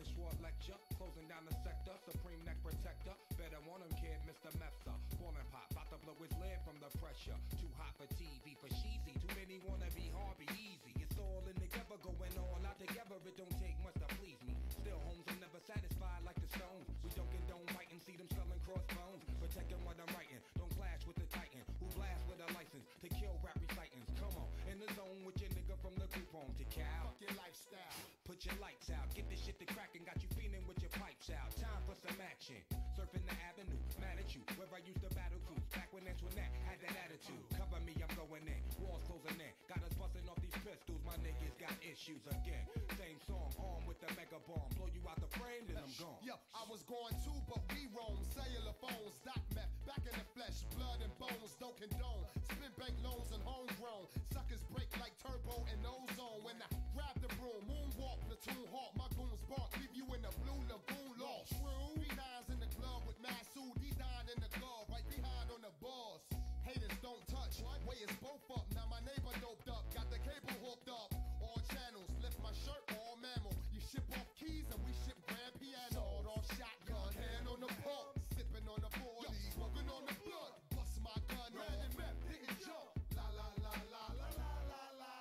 Short lecture, closing down the sector, supreme neck protector. Better want him, kid, Mr. Mepsa. Falling pop, about to blow his lid from the pressure. Too hot for TV, for cheesy. Too many wanna be hard, be easy. It's all in together, going all out together. It don't take much to please me. Still, homes are never satisfied like the Stones. We don't condone fighting, see them selling crossbones. Protecting what I'm writing, don't clash with the Titan. Who blast with a license to kill rap recitants. Come on, in the zone with your nigga from the group home to Cal. Fuck your lifestyle, put your lights out. Get this shit to crackin', got you feeling with your pipes out. Time for some action, surfing the avenue. Mad at you, where I used to battle cruise. Back when Antoinette had that attitude. Cover me, I'm going in, walls closing in. Got us busting off these pistols, my niggas got issues again. Same song, armed with the mega bomb. Blow you out the frame, then I'm gone. Yo, I was going too, but we roam. Cellular phones, doc meth, back in the flesh, blood and bones, don't condone. Spin bank loans and homegrown. Suckers break like turbo and ozone. When I grab the broom, moonwalk, platoon hawk, my goons bark, leave you in the blue lagoon lost. True, B9's in the club with Masu, D9 in the glove, right behind on the bars. Haters don't touch, way is both up. Now my neighbor doped up, got the cable hooked up. All channels, lift my shirt, all mammal. You ship off keys and we ship grand piano. Sawed off shotgun, hand on the pump, sipping on the 40, smoking on the blood. Bust my gun, ran and meth, didn't jump. La la la la la la la la.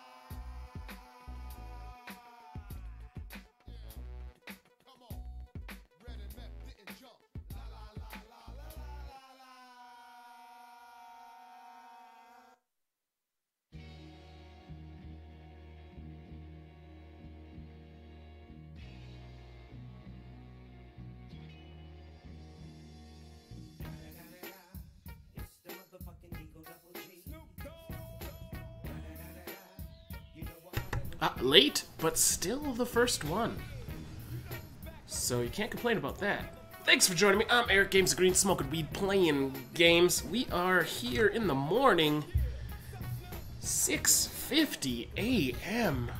Yeah, come on. Ran and meth, didn't jump. La la la la la la la la. It's the motherfucking Eagle Double G. You know what? Late, but still the first one. So you can't complain about that. Thanks for joining me. I'm Eric, Games&Greenz, smoking weed, playing games. We are here in the morning, 6:50 a.m.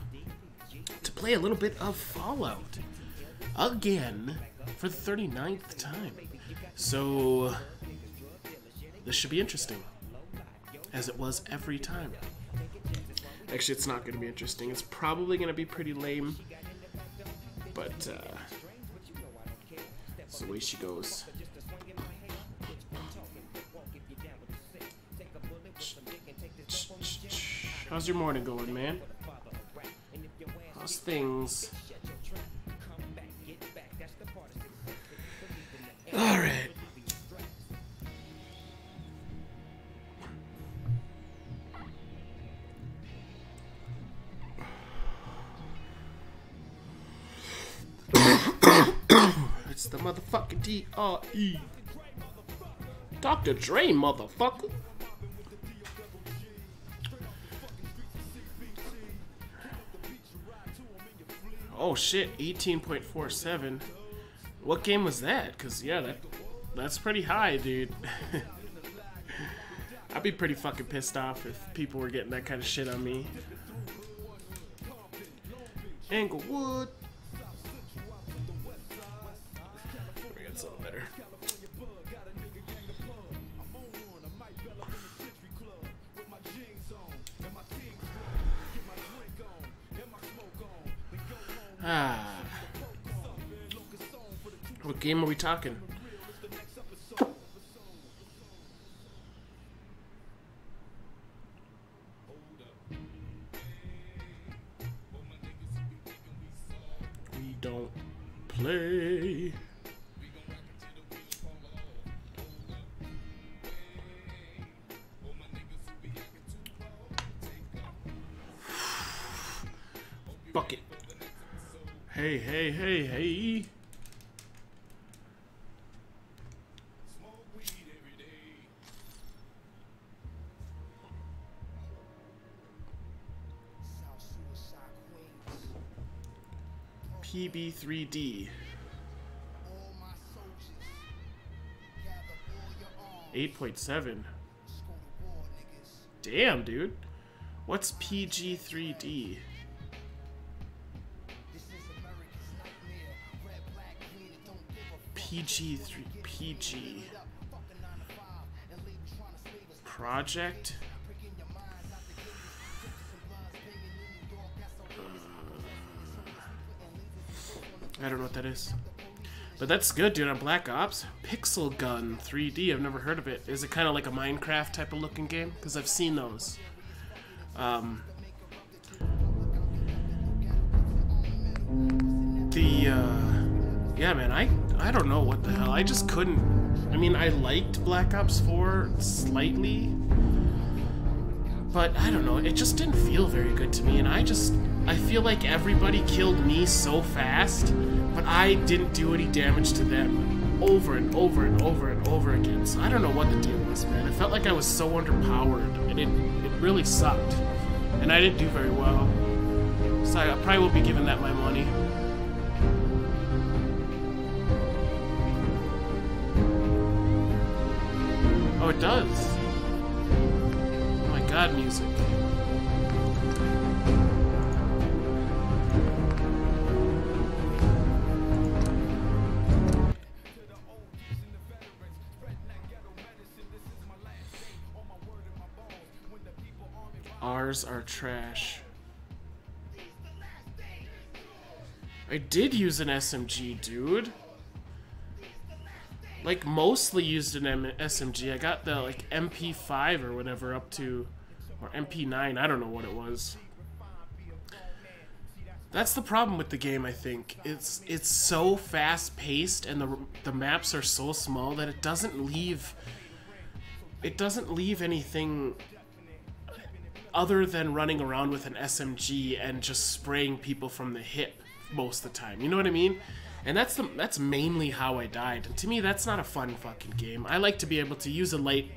to play a little bit of Fallout. Again, for the 39th time. So, this should be interesting. As it was every time. Actually, it's not going to be interesting. It's probably going to be pretty lame. But, it's the way she goes. How's your morning going, man? How's things? Alright. It's the motherfucking D.R.E. Dr. Dre, motherfucker. Oh shit, 18.47. What game was that? Cause yeah, that's pretty high, dude. I'd be pretty fucking pissed off if people were getting that kind of shit on me. Englewood. We got something better. What game are we talking? We don't play. Bucket. Hey, hey, hey, hey. PB3D. 8.7. Damn, dude. What's PG3D? PG. Project? I don't know what that is. But that's good, dude. On Black Ops, Pixel Gun 3D. I've never heard of it. Is it kind of like a Minecraft type of looking game? Because I've seen those. Yeah, man, I don't know what the hell. I just couldn't. I mean, I liked Black Ops 4 slightly, but I don't know. It just didn't feel very good to me, and I feel like everybody killed me so fast, but I didn't do any damage to them over and over and over and over again. So I don't know what the deal was, man. I felt like I was so underpowered, and it really sucked, and I didn't do very well. So I probably won't be giving that my money. Oh, it does. Oh my god, music. Ours are trash. I did use an SMG, dude. Like, mostly used an SMG. I got the, like, MP5 or whatever up to... Or MP9, I don't know what it was. That's the problem with the game, I think. It's so fast-paced and the maps are so small that it doesn't leave... It doesn't leave anything other than running around with an SMG and just spraying people from the hip most of the time. You know what I mean? And that's mainly how I died. And to me, that's not a fun fucking game. I like to be able to use a light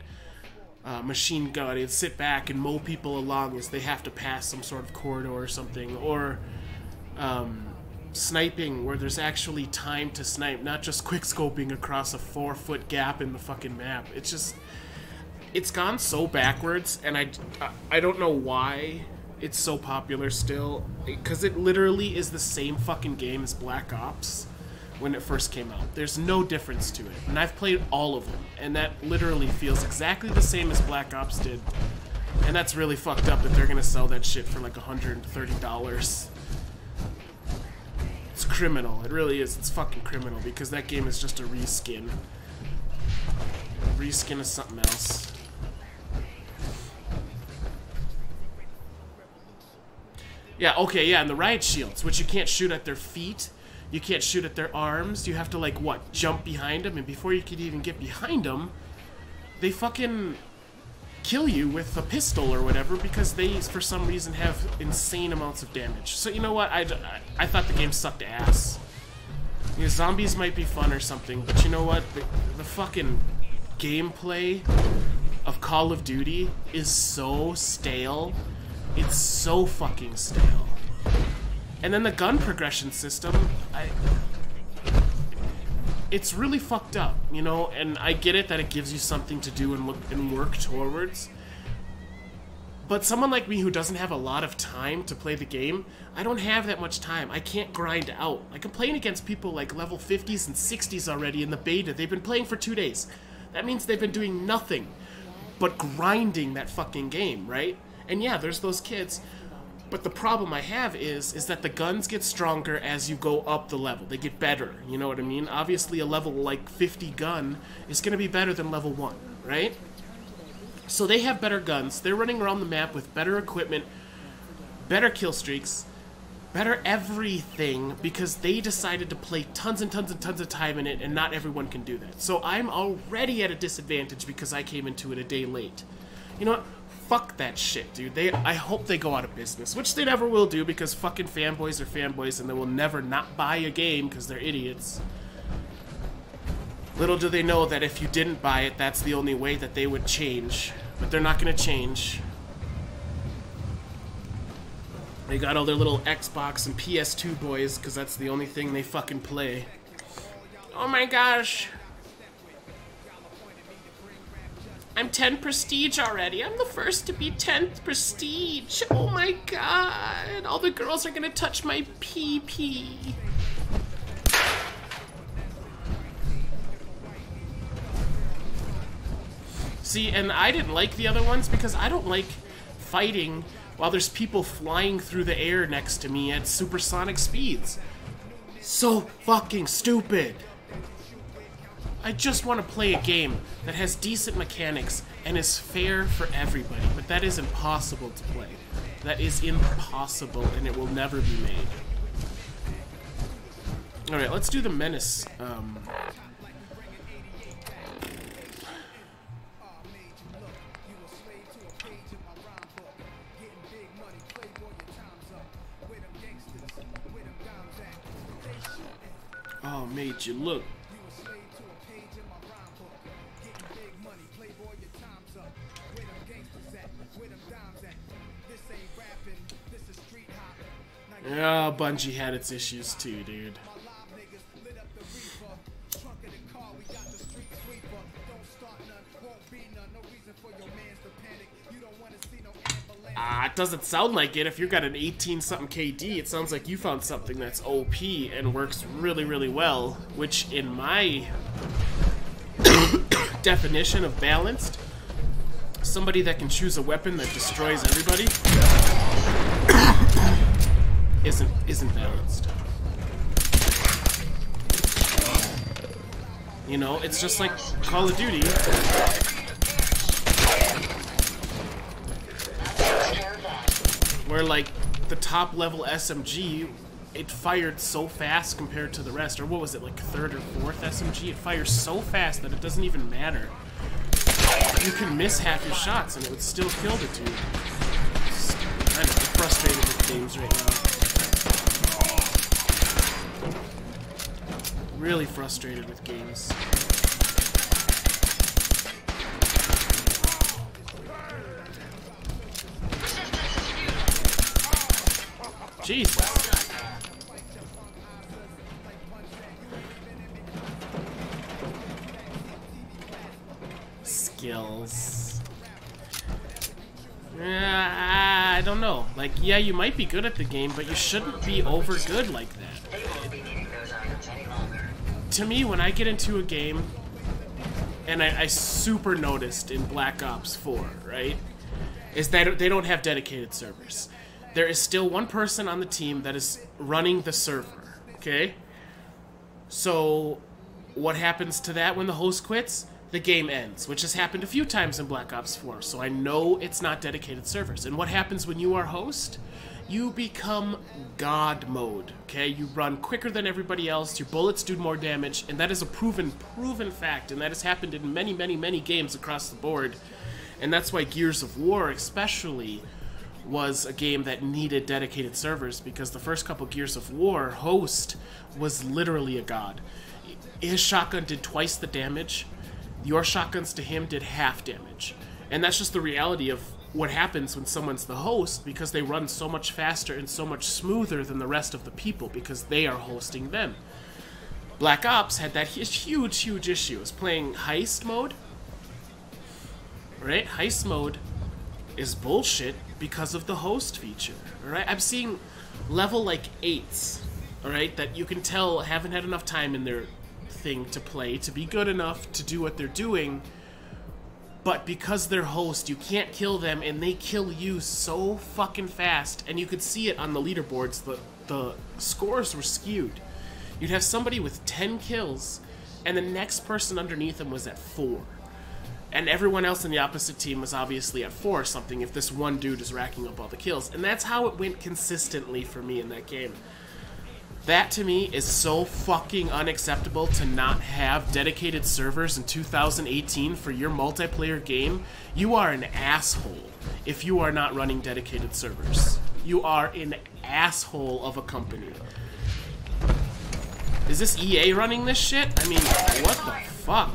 machine gun and sit back and mow people along as they have to pass some sort of corridor or something. Or sniping where there's actually time to snipe, not just quickscoping across a 4-foot gap in the fucking map. It's just... It's gone so backwards, and I don't know why it's so popular still, because it literally is the same fucking game as Black Ops when it first came out. There's no difference to it, and I've played all of them, and that literally feels exactly the same as Black Ops did, and that's really fucked up that they're gonna sell that shit for like $130. It's criminal. It really is. It's fucking criminal, because that game is just a reskin. A reskin of something else. Yeah, okay, yeah, and the riot shields, which you can't shoot at their feet, you can't shoot at their arms, you have to, like, what, jump behind them, and before you could even get behind them, they fucking kill you with a pistol or whatever, because they, for some reason, have insane amounts of damage. So, you know what, I thought the game sucked ass. You know, zombies might be fun or something, but you know what, the fucking gameplay of Call of Duty is so stale. It's so fucking stale. And then the gun progression system, it's really fucked up, you know, and I get it that it gives you something to do and look and work towards. But someone like me who doesn't have a lot of time to play the game, I don't have that much time. I can't grind out. Like, I'm playing against people like level 50s and 60s already in the beta. They've been playing for 2 days. That means they've been doing nothing but grinding that fucking game, right? And yeah, there's those kids, but the problem I have is that the guns get stronger as you go up the level. They get better, you know what I mean? Obviously a level like 50 gun is going to be better than level 1, right? So they have better guns, they're running around the map with better equipment, better kill streaks, better everything, because they decided to play tons and tons and tons of time in it, and not everyone can do that. So I'm already at a disadvantage because I came into it a day late. You know what? Fuck that shit, dude. I hope they go out of business, which they never will do, because fucking fanboys are fanboys and they will never not buy a game because they're idiots. Little do they know that if you didn't buy it, that's the only way that they would change. But they're not gonna change. They got all their little Xbox and PS2 boys, because that's the only thing they fucking play. Oh my gosh. I'm 10 prestige already. I'm the first to be 10th prestige. Oh my god. All the girls are gonna touch my pee-pee. See, and I didn't like the other ones because I don't like fighting while there's people flying through the air next to me at supersonic speeds. So fucking stupid. I just want to play a game that has decent mechanics and is fair for everybody, but that is impossible to play. That is impossible, and it will never be made. Alright, let's do the Menace. Oh, made you look. Yeah, Bungie had its issues too, dude. It doesn't sound like it. If you've got an 18-something KD, it sounds like you found something that's OP and works really, really well, which in my definition of balanced, somebody that can choose a weapon that destroys everybody isn't balanced. You know, it's just like Call of Duty. Where, like, the top level SMG, it fired so fast compared to the rest. Or what was it, like third or fourth SMG? It fires so fast that it doesn't even matter. You can miss half your shots and it would still kill the dude. I'm frustrated with games right now. Really frustrated with games. Jesus. Skills. I don't know. Like, yeah, you might be good at the game, but you shouldn't be over good like that. To me, when I get into a game, and I super noticed in Black Ops 4, right, is that they don't have dedicated servers. There is still one person on the team that is running the server, okay? So, what happens to that when the host quits? The game ends, which has happened a few times in Black Ops 4, so I know it's not dedicated servers. And what happens when you are host? You become God mode, okay? You run quicker than everybody else, your bullets do more damage, and that is a proven fact, and that has happened in many, many, many games across the board. And that's why Gears of War, especially, was a game that needed dedicated servers, because the first couple Gears of War, host was literally a god. His shotgun did twice the damage. Your shotguns to him did half damage. And that's just the reality of what happens when someone's the host, because they run so much faster and so much smoother than the rest of the people, because they are hosting them. Black Ops had that huge issue. It was playing heist mode. Right? Heist mode is bullshit because of the host feature. Alright? I'm seeing level like 8s, alright, that you can tell haven't had enough time in their thing to play to be good enough to do what they're doing, but because they're host, you can't kill them, and they kill you so fucking fast, and you could see it on the leaderboards. The scores were skewed. You'd have somebody with 10 kills, and the next person underneath them was at 4. And everyone else in the opposite team was obviously at 4 or something if this one dude is racking up all the kills. And that's how it went consistently for me in that game. That, to me, is so fucking unacceptable to not have dedicated servers in 2018 for your multiplayer game. You are an asshole if you are not running dedicated servers. You are an asshole of a company. Is this EA running this shit? I mean, what the fuck?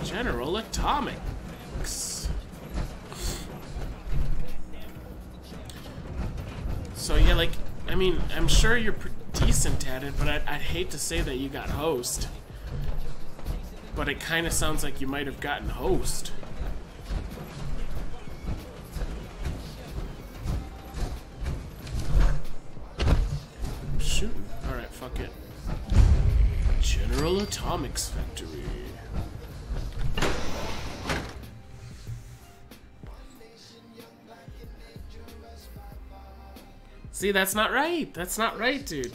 General Atomics. So yeah, like, I mean, I'm sure you're decent at it, but I'd hate to say that you got host. But it kind of sounds like you might have gotten host. Atomics Factory. See, that's not right. That's not right, dude.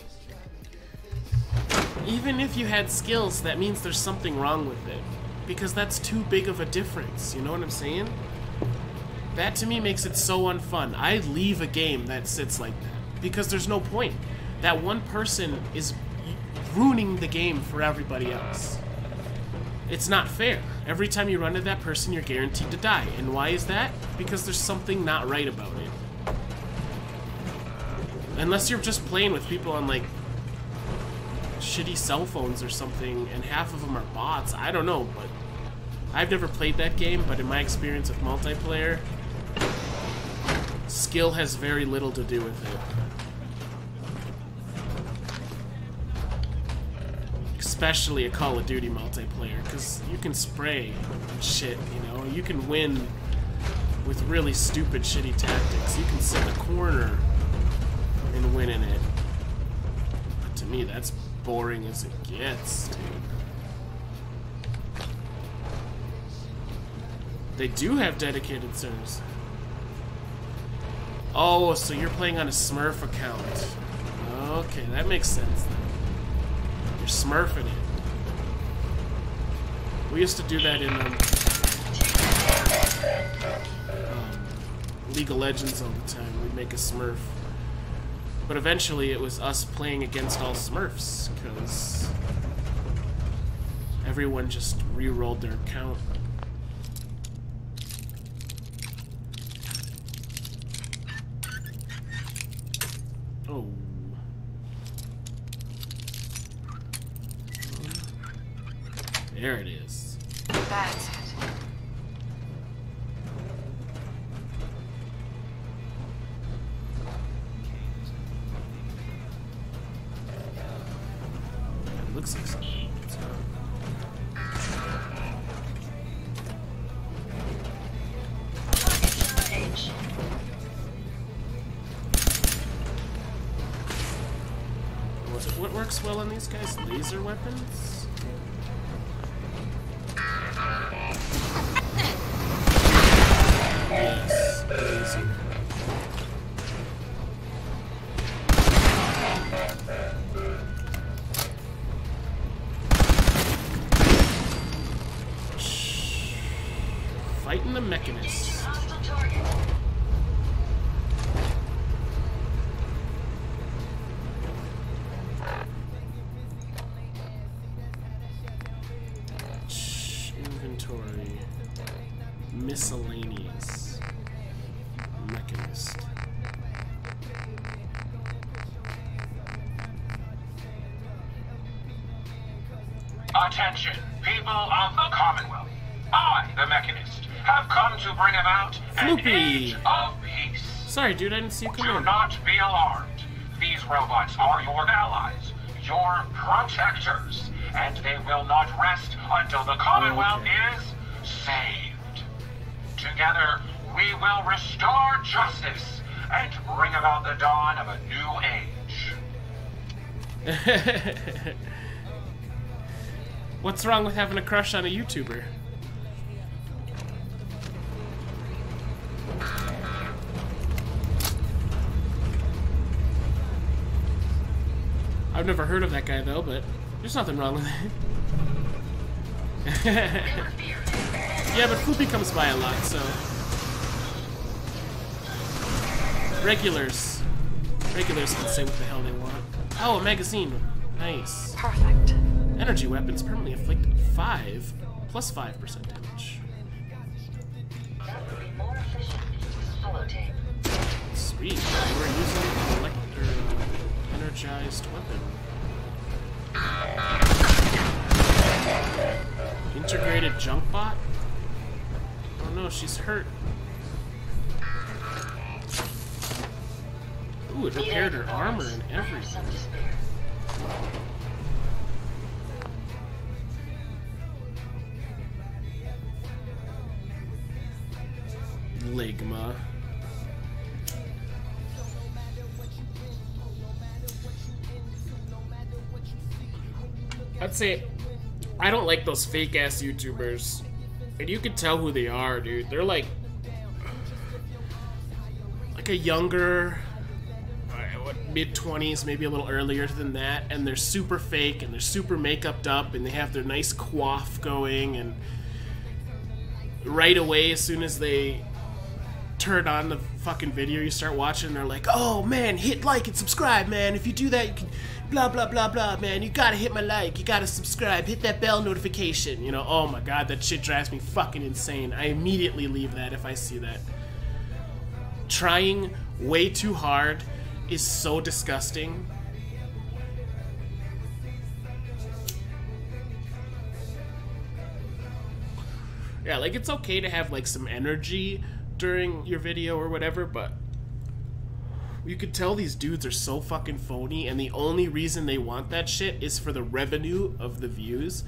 Even if you had skills, that means there's something wrong with it. Because that's too big of a difference, you know what I'm saying? That to me makes it so unfun. I leave a game that sits like that. Because there's no point. That one person is ruining the game for everybody else. It's not fair. Every time you run into that person, you're guaranteed to die. And why is that? Because there's something not right about it. Unless you're just playing with people on, like, shitty cell phones or something, and half of them are bots. I don't know, but I've never played that game, but in my experience with multiplayer, skill has very little to do with it. Especially a Call of Duty multiplayer, because you can spray and shit, you know? You can win with really stupid, shitty tactics. You can sit in a corner and win in it. But to me, that's boring as it gets, dude. They do have dedicated servers. Oh, so you're playing on a Smurf account. Okay, that makes sense then. You're smurfing it. We used to do that in League of Legends all the time. We'd make a Smurf. But eventually it was us playing against all Smurfs, because everyone just re-rolled their account. Oh. There it is. That's it. Looks like something. What works well on these guys? Laser weapons? Yes, laser. Fighting the Mechanist. Inventory. Miscellaneous. Mechanist. Attention, people of the Commonwealth. I, the Mechanist, have come to bring about an age of peace. Sorry, dude, I didn't see you come Do in. not be alarmed. These robots are your allies, your protectors, and they will not rest until the Commonwealth is saved. Together, we will restore justice and bring about the dawn of a new age. What's wrong with having a crush on a YouTuber? I've never heard of that guy though, but there's nothing wrong with it. Yeah, but Floopy comes by a lot, so regulars can say what the hell they want. Oh, a magazine. Nice. Perfect. Energy weapons permanently inflict 5 plus 5% damage. Sweet. We're using an energized weapon. Integrated junk bot? Oh no, she's hurt. Ooh, it repaired her armor and everything. Ligma. I'd say I don't like those fake-ass YouTubers. And you can tell who they are, dude. They're like a younger, mid-20s, maybe a little earlier than that, and they're super fake, and they're super make-upped up, and they have their nice coif going, and right away, as soon as they turn on the fucking video, you start watching, and they're like, oh, man, hit like and subscribe, man. If you do that, you can blah, blah, blah, blah, man. You gotta hit my like, you gotta subscribe, hit that bell notification. You know, oh my god, that shit drives me fucking insane. I immediately leave that if I see that. Trying way too hard is so disgusting. Yeah, like, it's okay to have, like, some energy during your video or whatever, but you could tell these dudes are so fucking phony, and the only reason they want that shit is for the revenue of the views.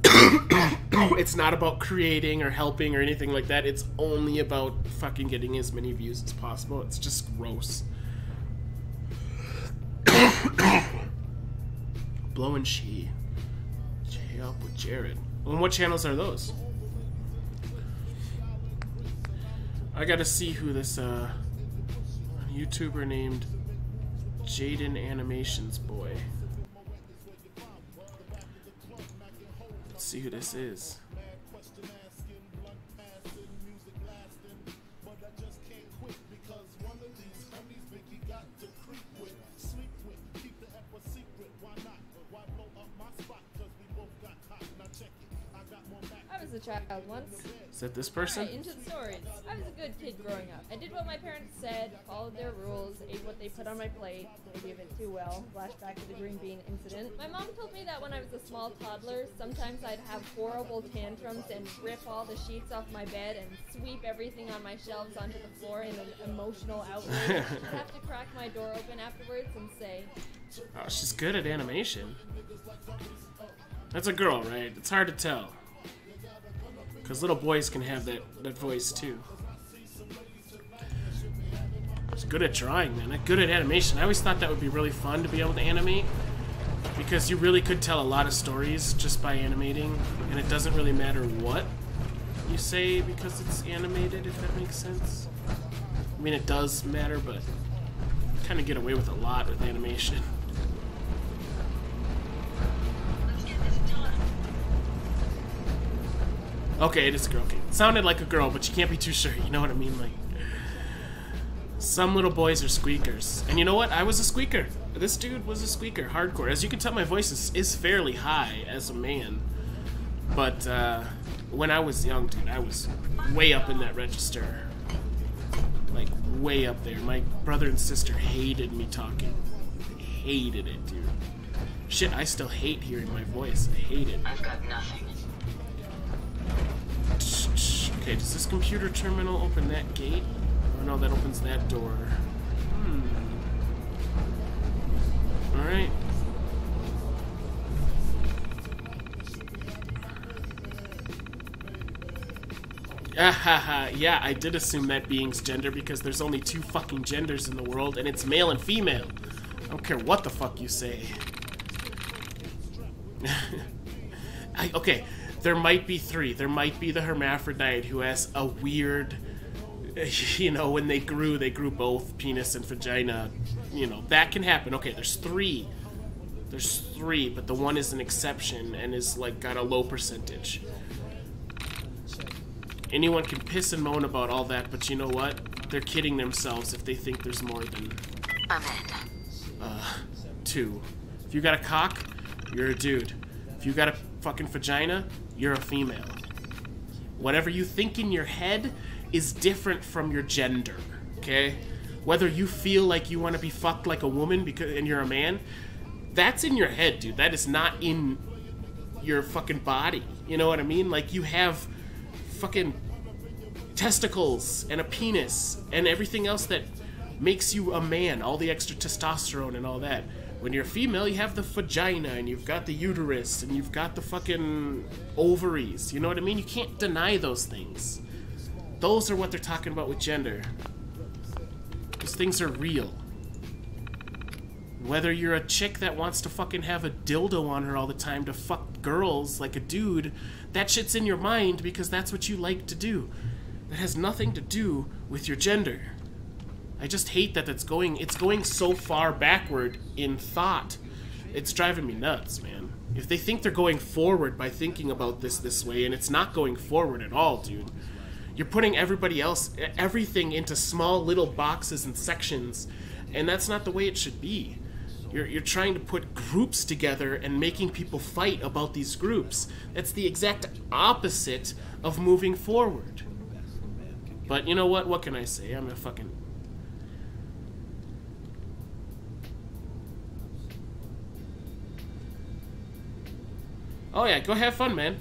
It's not about creating or helping or anything like that. It's only about fucking getting as many views as possible. It's just gross. Blowing she up with Jared. And what channels are those? I gotta see who this YouTuber named Jaden Animations boy. Let's see who this is. I was a child once. Is that this person? Right, into the stories. I was a good kid growing up. I did what my parents said, followed their rules, ate what they put on my plate, maybe a bit too well. Flashback to the green bean incident. My mom told me that when I was a small toddler, sometimes I'd have horrible tantrums and rip all the sheets off my bed and sweep everything on my shelves onto the floor in an emotional outrage. I'd have to crack my door open afterwards and say, oh, she's good at animation. That's a girl, right? It's hard to tell. Because little boys can have that voice too. She's good at drawing, man. Good at animation. I always thought that would be really fun to be able to animate. Because you really could tell a lot of stories just by animating. And it doesn't really matter what you say because it's animated, if that makes sense. I mean, it does matter, but you kind of get away with a lot with animation. Okay, it is a girl. Okay. It sounded like a girl, but you can't be too sure. You know what I mean? Like, some little boys are squeakers. And you know what? I was a squeaker. This dude was a squeaker. Hardcore. As you can tell, my voice is fairly high as a man. But when I was young, dude, I was way up in that register. Like, way up there. My brother and sister hated me talking. Hated it, dude. Shit, I still hate hearing my voice. I hate it. I've got nothing. Okay, does this computer terminal open that gate? Oh no, that opens that door. Alright. Yeah, I did assume that being's gender because there's only 2 fucking genders in the world, and it's male and female. I don't care what the fuck you say. Okay. There might be 3. There might be the hermaphrodite who has a weird, you know, when they grew both penis and vagina. You know, that can happen. Okay, there's 3. There's 3, but the one is an exception and is, like, got a low percentage. Anyone can piss and moan about all that, but you know what? They're kidding themselves if they think there's more than... I'm in. 2. If you got a cock, you're a dude. If you got a fucking vagina, you're a female. Whatever you think in your head is different from your gender, okay? Whether you feel like you want to be fucked like a woman and you're a man, that's in your head, dude. That is not in your fucking body. You know what I mean? Like, you have fucking testicles and a penis and everything else that makes you a man, all the extra testosterone and all that. When you're female, you have the vagina, and you've got the uterus, and you've got the fucking ovaries. You know what I mean? You can't deny those things. Those are what they're talking about with gender. Those things are real. Whether you're a chick that wants to fucking have a dildo on her all the time to fuck girls like a dude, that shit's in your mind because that's what you like to do. That has nothing to do with your gender. I just hate that it's going so far backward in thought. It's driving me nuts, man. If they think they're going forward by thinking about this way, and it's not going forward at all, dude. You're putting everybody else, everything into small little boxes and sections, and that's not the way it should be. You're trying to put groups together and making people fight about these groups. That's the exact opposite of moving forward. But you know what? What can I say? I'm a fucking... Oh yeah, go have fun, man.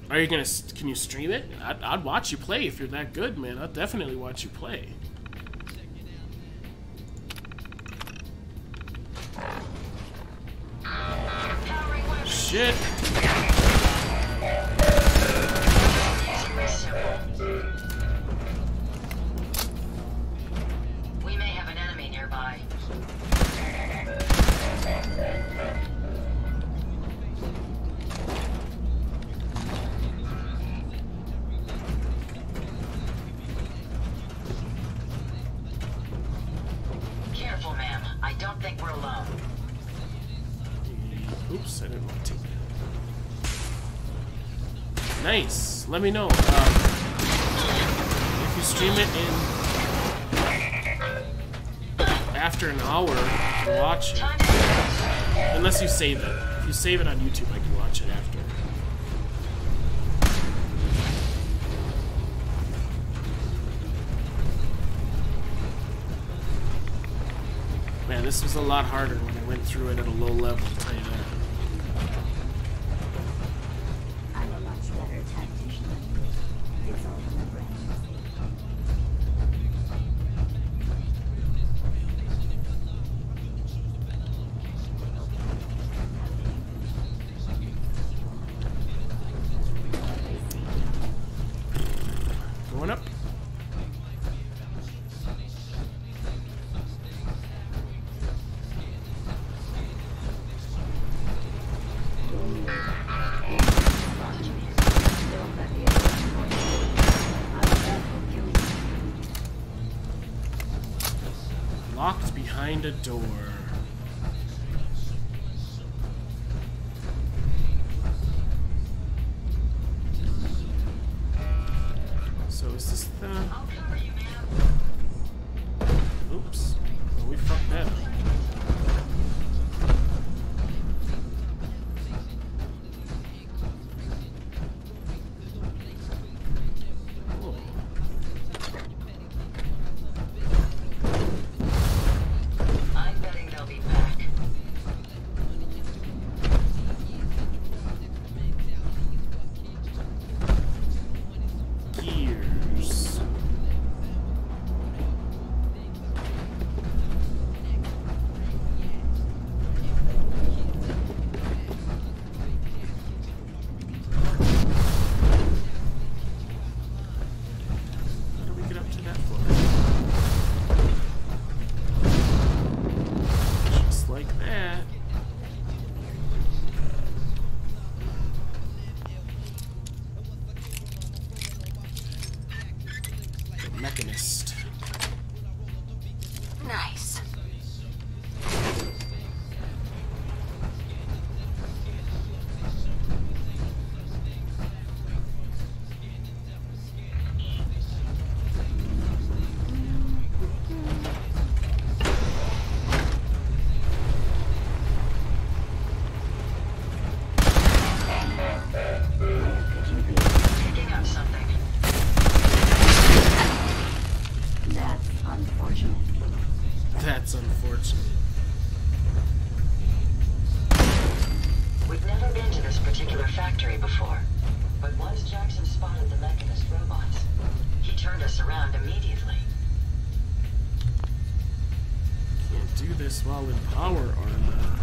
Are you gonna... Can you stream it? I'd watch you play if you're that good, man. I'd definitely watch you play. Shit. We may have an enemy nearby. Careful, ma'am. I don't think we're alone. Oops, I didn't want to. Nice. Let me know if you stream it in after an hour. I can watch it. Unless you save it. If you save it on YouTube, I can watch it after. Man, this was a lot harder when I went through it at a low level, I'll tell you that. I'm a much better tactician. It's all in the brain. Going up. Locked behind a door. So is this the... Oops. Oh, we fucked that up. Mechanist. Nice. Picking up something. That's unfortunate. We've never been to this particular factory before, but once Jackson spotted the Mechanist robots, he turned us around immediately. Can't do this while in power armor.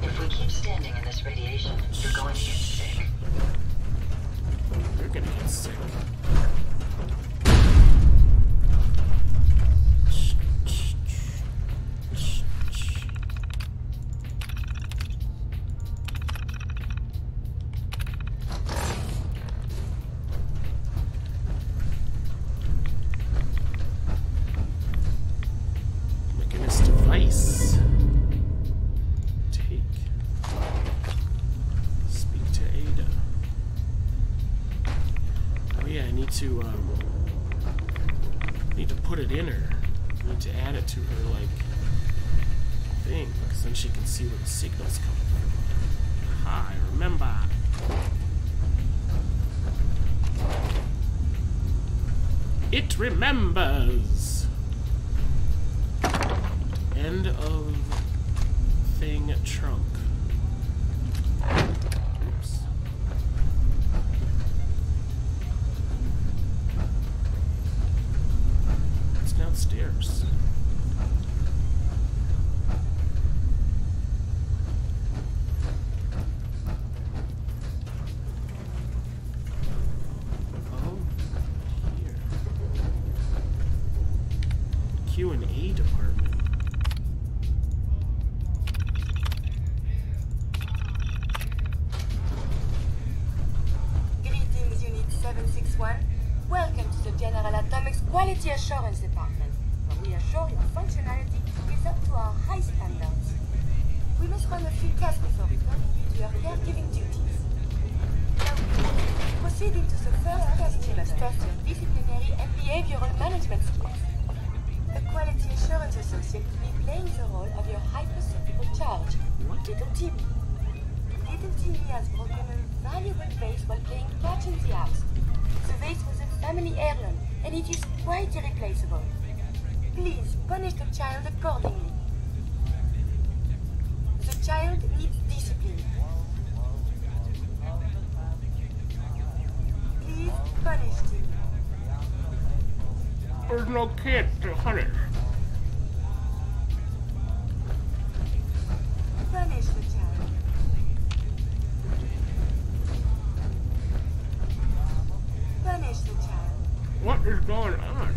If we keep standing in this radiation, you're going to get sick. You're gonna get sick. Menace device. Take. Speak to Ada. Oh yeah, I need to put it in her. I need to add it to her like thing, because then she can see where the signal's coming from. Aha, I remember. It remembers. End of thing trunk. Oops. It's downstairs. Oh, here. Q&A department. Greetings, Unit 761. Welcome to the General Atomics Quality Assurance Department, where we assure your functionality is up to our high standards. We must run a few tests before returning you to your caregiving duties. Now, proceeding to the first test, you must test your disciplinary and behavioral management skills. The Quality Assurance Associate will be playing the role of your hypersensible charge, Little Timmy. Little Timmy has broken a valuable vase while playing catch in the house. The vase was a family heirloom, and it is quite irreplaceable. Please punish the child accordingly. The child needs discipline. Please punish him. There's no kid to punish. Punish the child. Punish the child. What is going on?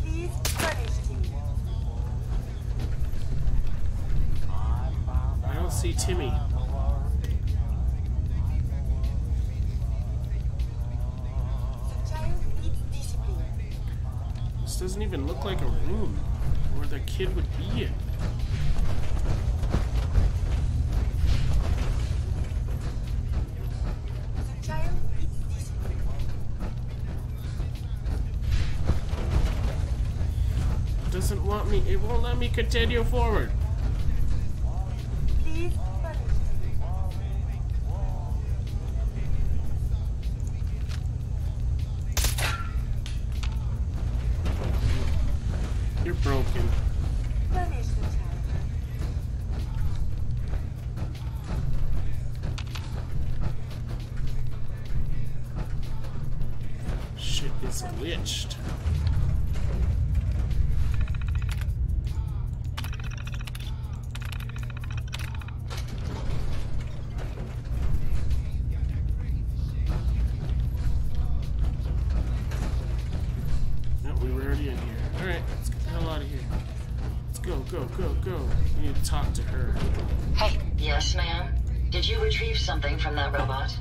Please punish him. I don't see Timmy. The child needs discipline. This doesn't even look like a room where the kid would be in. The child needs discipline. It doesn't want me. It won't let me continue forward. Please punish him. You're broken. Punish the child. Shit is glitched. No, we were already in here. Alright, let's get the hell out of here. Let's go, go, go, go. We need to talk to her. Hey. Yes, ma'am? Did you retrieve something from that robot?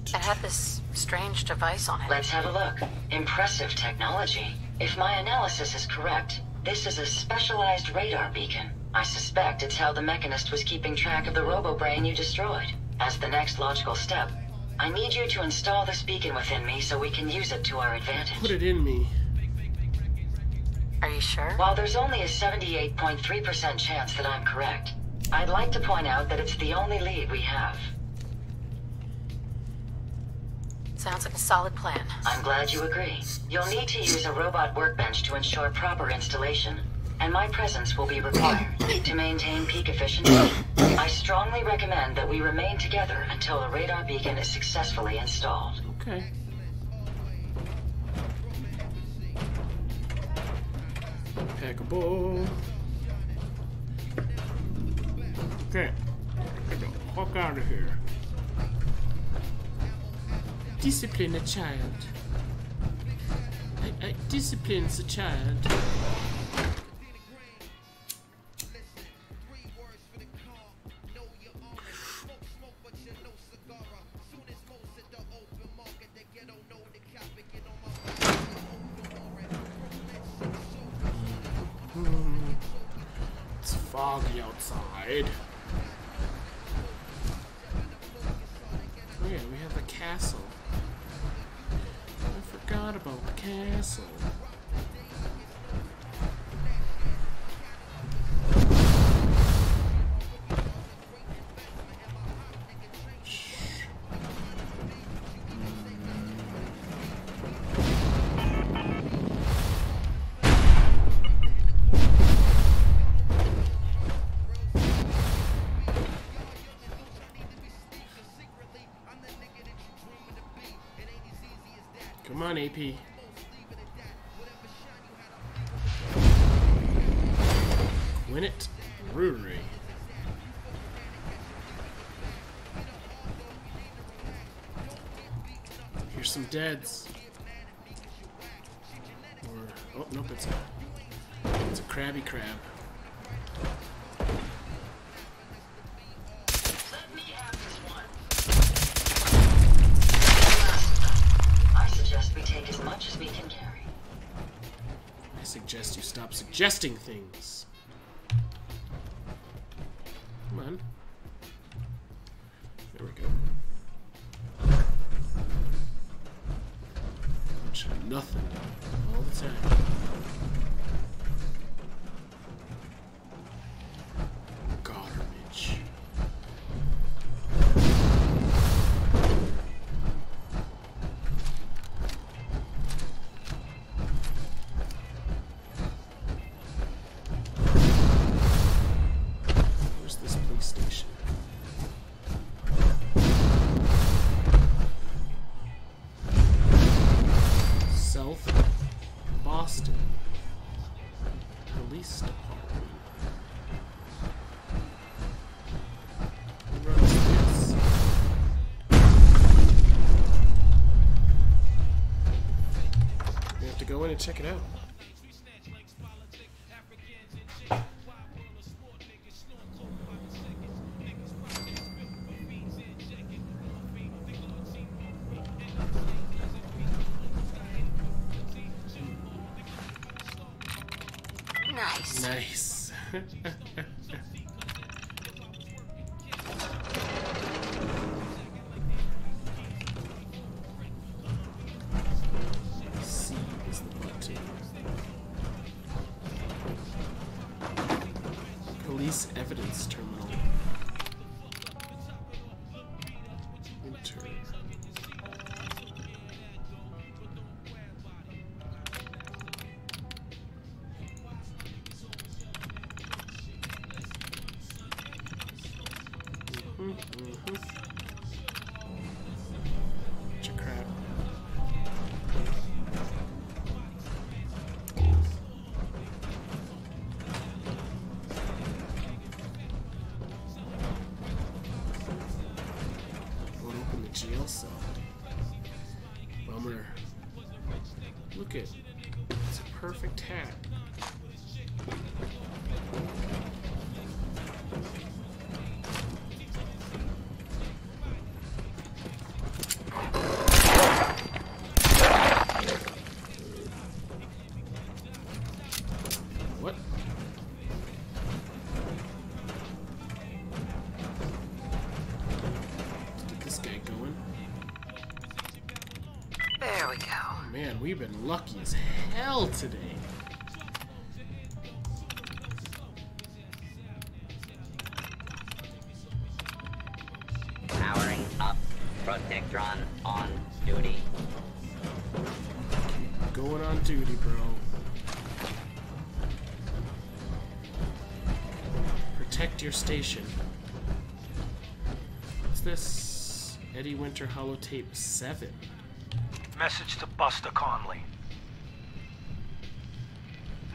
It had this strange device on it. Let's have a look. Impressive technology. If my analysis is correct, this is a specialized radar beacon. I suspect it's how the Mechanist was keeping track of the robo-brain you destroyed. As the next logical step, I need you to install this beacon within me so we can use it to our advantage. Put it in me. Are you sure? While there's only a 78.3% chance that I'm correct, I'd like to point out that it's the only lead we have. Sounds like a solid plan. I'm glad you agree. You'll need to use a robot workbench to ensure proper installation, and my presence will be required. To maintain peak efficiency, I strongly recommend that we remain together until the radar beacon is successfully installed. Okay. Impeccable. Okay. Get the fuck out of here. Discipline a child. I disciplines a child. It's foggy outside. Oh yeah, we have the castle. I forgot about the castle. Come on, AP. Win it, Brewery. Here's some deads. Or, oh, nope, it's a crabby crab. We take as much as we can carry. I suggest you stop suggesting things. Come on. There we go. Bunch of nothing all the time. Garbage. Boston Police Department. Who runs this? We have to go in and check it out. Nice. C is the button. Police evidence terminal. Enter. Bunch of crap. Won't open the jail cell. Bummer. Look at, it's a perfect hat. What? Let's get this guy going. There we go. Man, we've been lucky as hell today. Powering up. Protectron on duty. Going on duty, bro. Protect your station. What's this? Eddie Winter Holotape 7. Message to Buster Conley.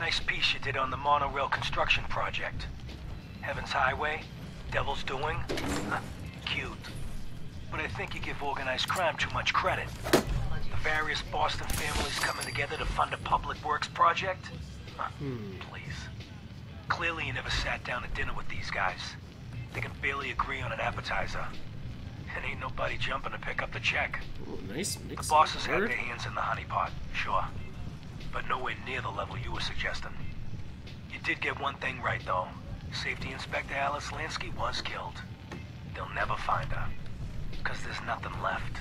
Nice piece you did on the monorail construction project. Heaven's Highway, Devil's Doing, cute. But I think you give organized crime too much credit. The various Boston families coming together to fund a public works project? Please. Clearly you never sat down at dinner with these guys. They can barely agree on an appetizer. And ain't nobody jumping to pick up the check. Ooh, nice mix. The bosses had their hands in the honeypot, sure. But nowhere near the level you were suggesting. You did get one thing right, though. Safety Inspector Alice Lansky was killed. They'll never find her. Because there's nothing left.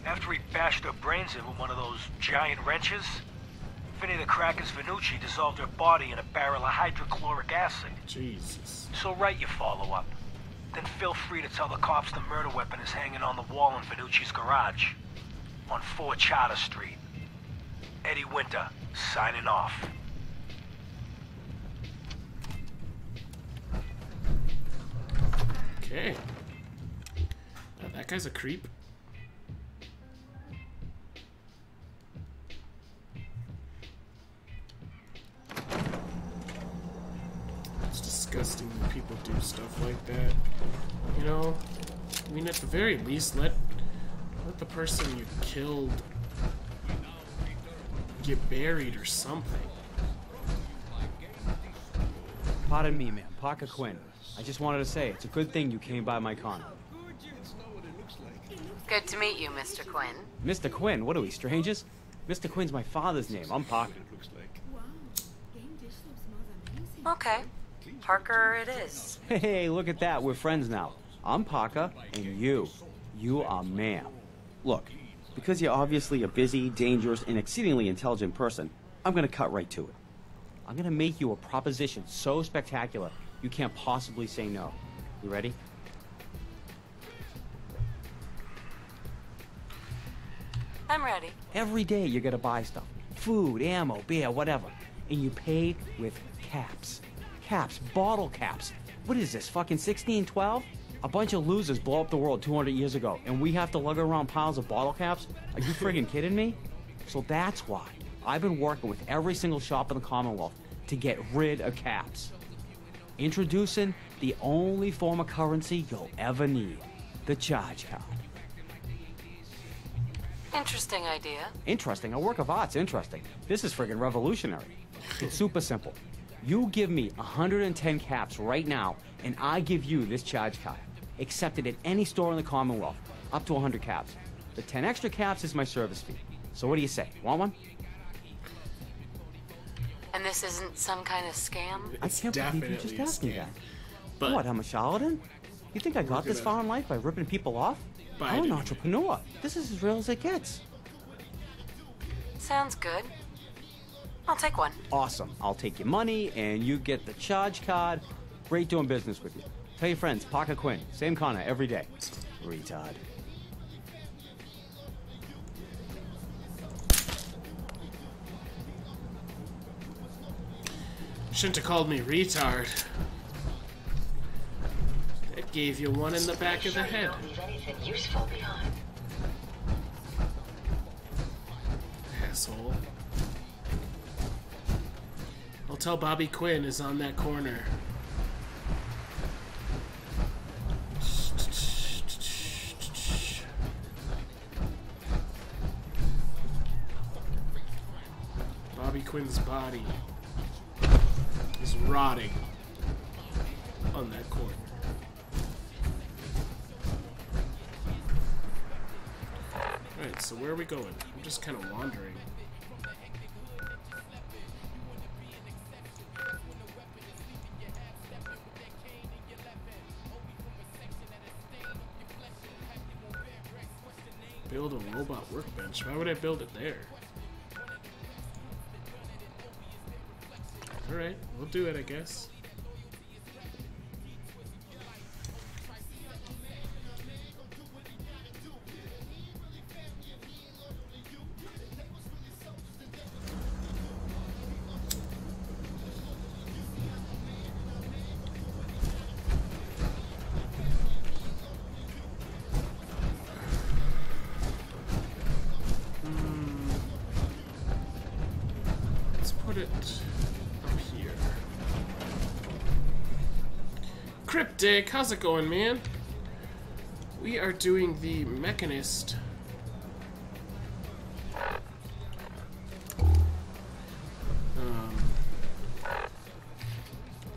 After he bashed her brains in with one of those giant wrenches, Vinny the Cracker's Venucci dissolved her body in a barrel of hydrochloric acid. Jesus. So write your follow-up. Then feel free to tell the cops the murder weapon is hanging on the wall in Venucci's garage. On 4 Charter Street. Eddie Winter, signing off. Okay. That guy's a creep. It's disgusting when people do stuff like that. You know? I mean, at the very least, let the person you killed get buried or something. Pardon me, ma'am. Parker Quinn. I just wanted to say, it's a good thing you came by my con. Good to meet you, Mr. Quinn. Mr. Quinn? What are we, strangers? Mr. Quinn's my father's name. I'm Parker. Okay. Parker it is. Hey, look at that. We're friends now. I'm Parker, and you are ma'am. Look, because you're obviously a busy, dangerous, and exceedingly intelligent person, I'm gonna cut right to it. I'm gonna make you a proposition so spectacular, you can't possibly say no. You ready? I'm ready. Every day you're gonna buy stuff. Food, ammo, beer, whatever. And you pay with caps. Caps, bottle caps. What is this, fucking 1612? A bunch of losers blow up the world 200 years ago, and we have to lug around piles of bottle caps? Are you friggin' kidding me? So that's why I've been working with every single shop in the Commonwealth to get rid of caps. Introducing the only form of currency you'll ever need, the charge card. Interesting idea. Interesting? A work of art's interesting. This is friggin' revolutionary. It's super simple. You give me 110 caps right now, and I give you this charge card. Accepted at any store in the Commonwealth, up to 100 caps. The 10 extra caps is my service fee. So what do you say? Want one? And this isn't some kind of scam? I can't believe you just asked me that. But what, I'm a charlatan? You think I got this far in life by ripping people off? I'm an entrepreneur. This is as real as it gets. Sounds good. I'll take one. Awesome. I'll take your money, and you get the charge card. Great doing business with you. Tell your friends, Parker Quinn. Same corner every day. Retard. Shouldn't have called me retard. That gave you one in the back of the head. Don't leave anything useful behind. Asshole. I'll tell Bobby Quinn is on that corner. Bobby Quinn's body is rotting on that corner. Alright, so where are we going? I'm just kind of wandering. Build a robot workbench. Why would I build it there? Alright, we'll do it, I guess. Let's put it Cryptic, how's it going, man? We are doing the Mechanist.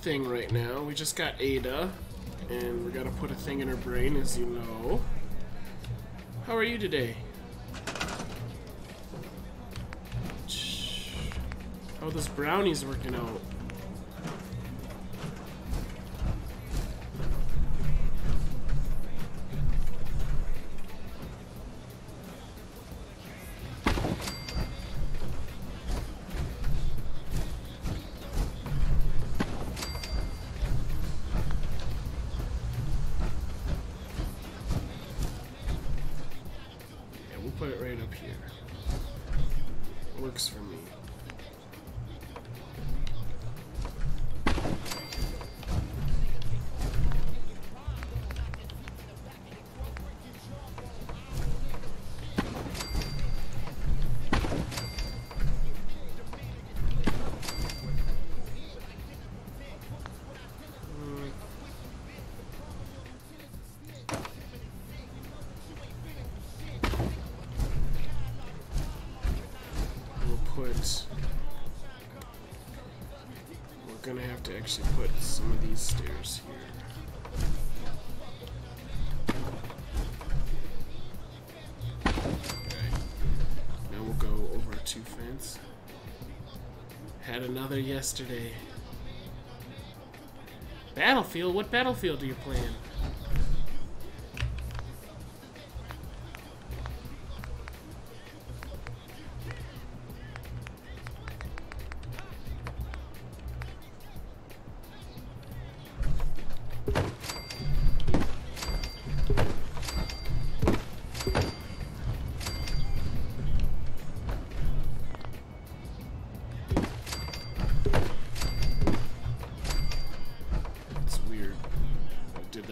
Thing right now. We just got Ada, and we gotta put a thing in her brain, as you know. How are you today? How are those brownies working out? Put it right up here. Works for me. We're gonna have to actually put some of these stairs here. Okay. Now we'll go over to fence. Had another yesterday. Battlefield? What Battlefield are you playing?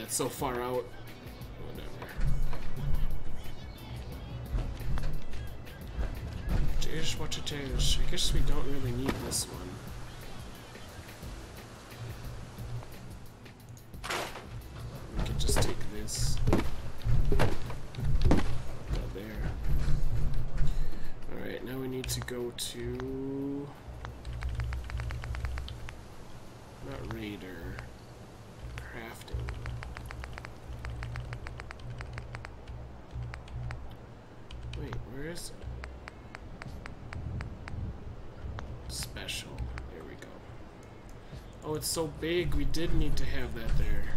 So far out. Whatever. Dish, what a dish. I guess we don't really need this one. We could just take this. There. Alright, now we need to go to... not Raider. Crafting. Wait, where is it? Special. There we go. Oh, it's so big. We did need to have that there.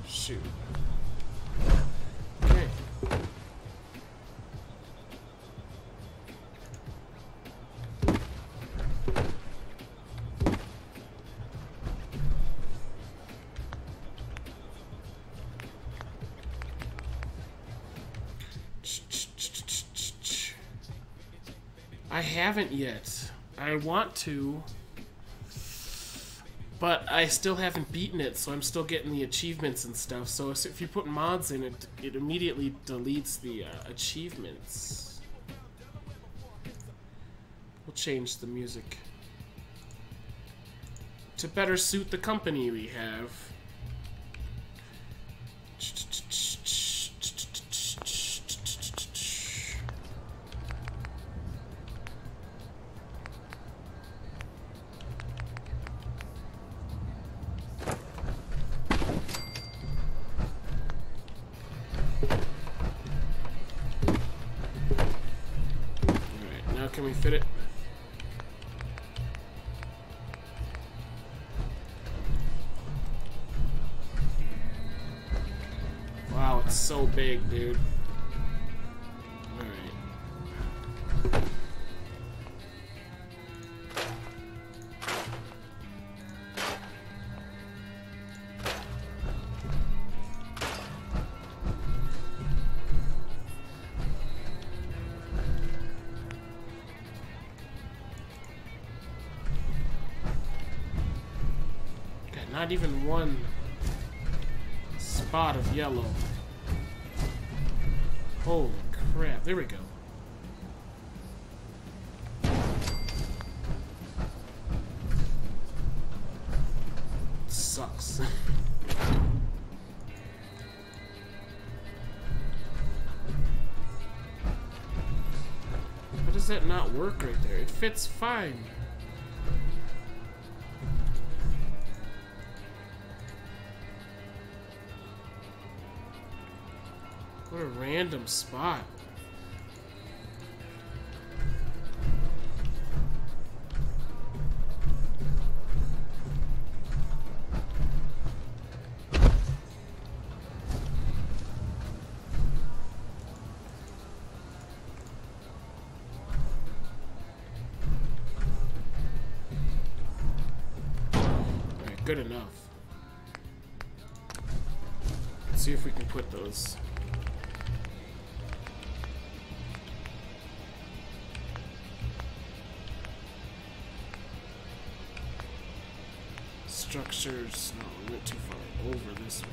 Shoot. Okay. I haven't yet. I want to, but I still haven't beaten it, so I'm still getting the achievements and stuff. So if you put mods in it, it immediately deletes the achievements. We'll change the music to better suit the company we have. Can we fit it? Wow, it's so big, dude. Alright. Not even one spot of yellow. Holy crap. There we go. Sucks. does that not work right there? It fits fine. What a random spot. Good enough. Let's see if we can put those. Structures. No, we went too far over this one.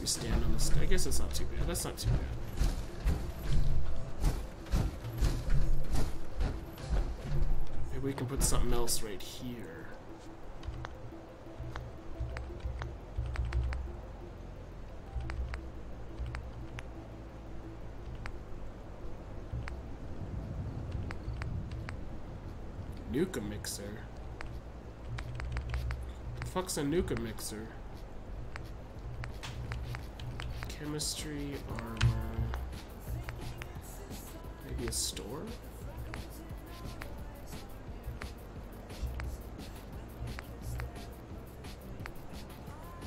We stand on this. I guess it's not too bad. That's not too bad. Maybe we can put something else right here. Nuka mixer. The fuck's a Nuka mixer? Chemistry, armor, maybe a store?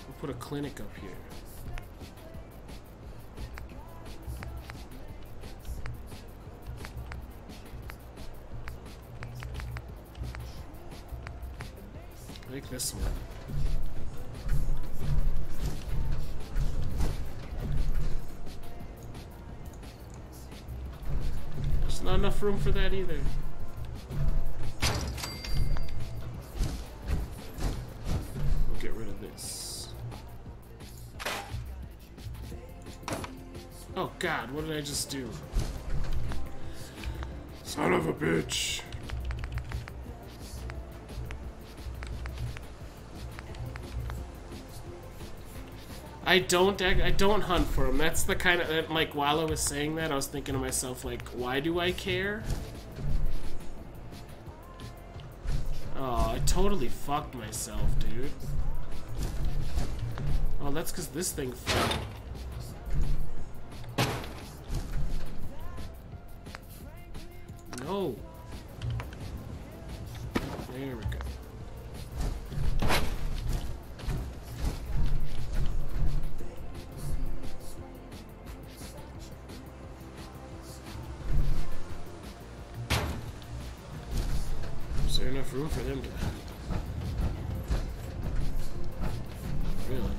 We'll put a clinic up here. I like this one. Not enough room for that either. We'll get rid of this. Oh god, what did I just do? Son of a bitch. I don't hunt for them. That's the kind of, like, while I was saying that, I was thinking to myself, like, why do I care? Oh, I totally fucked myself, dude. Oh, that's because this thing fell. No. There we go. Is there enough room for them to... Really?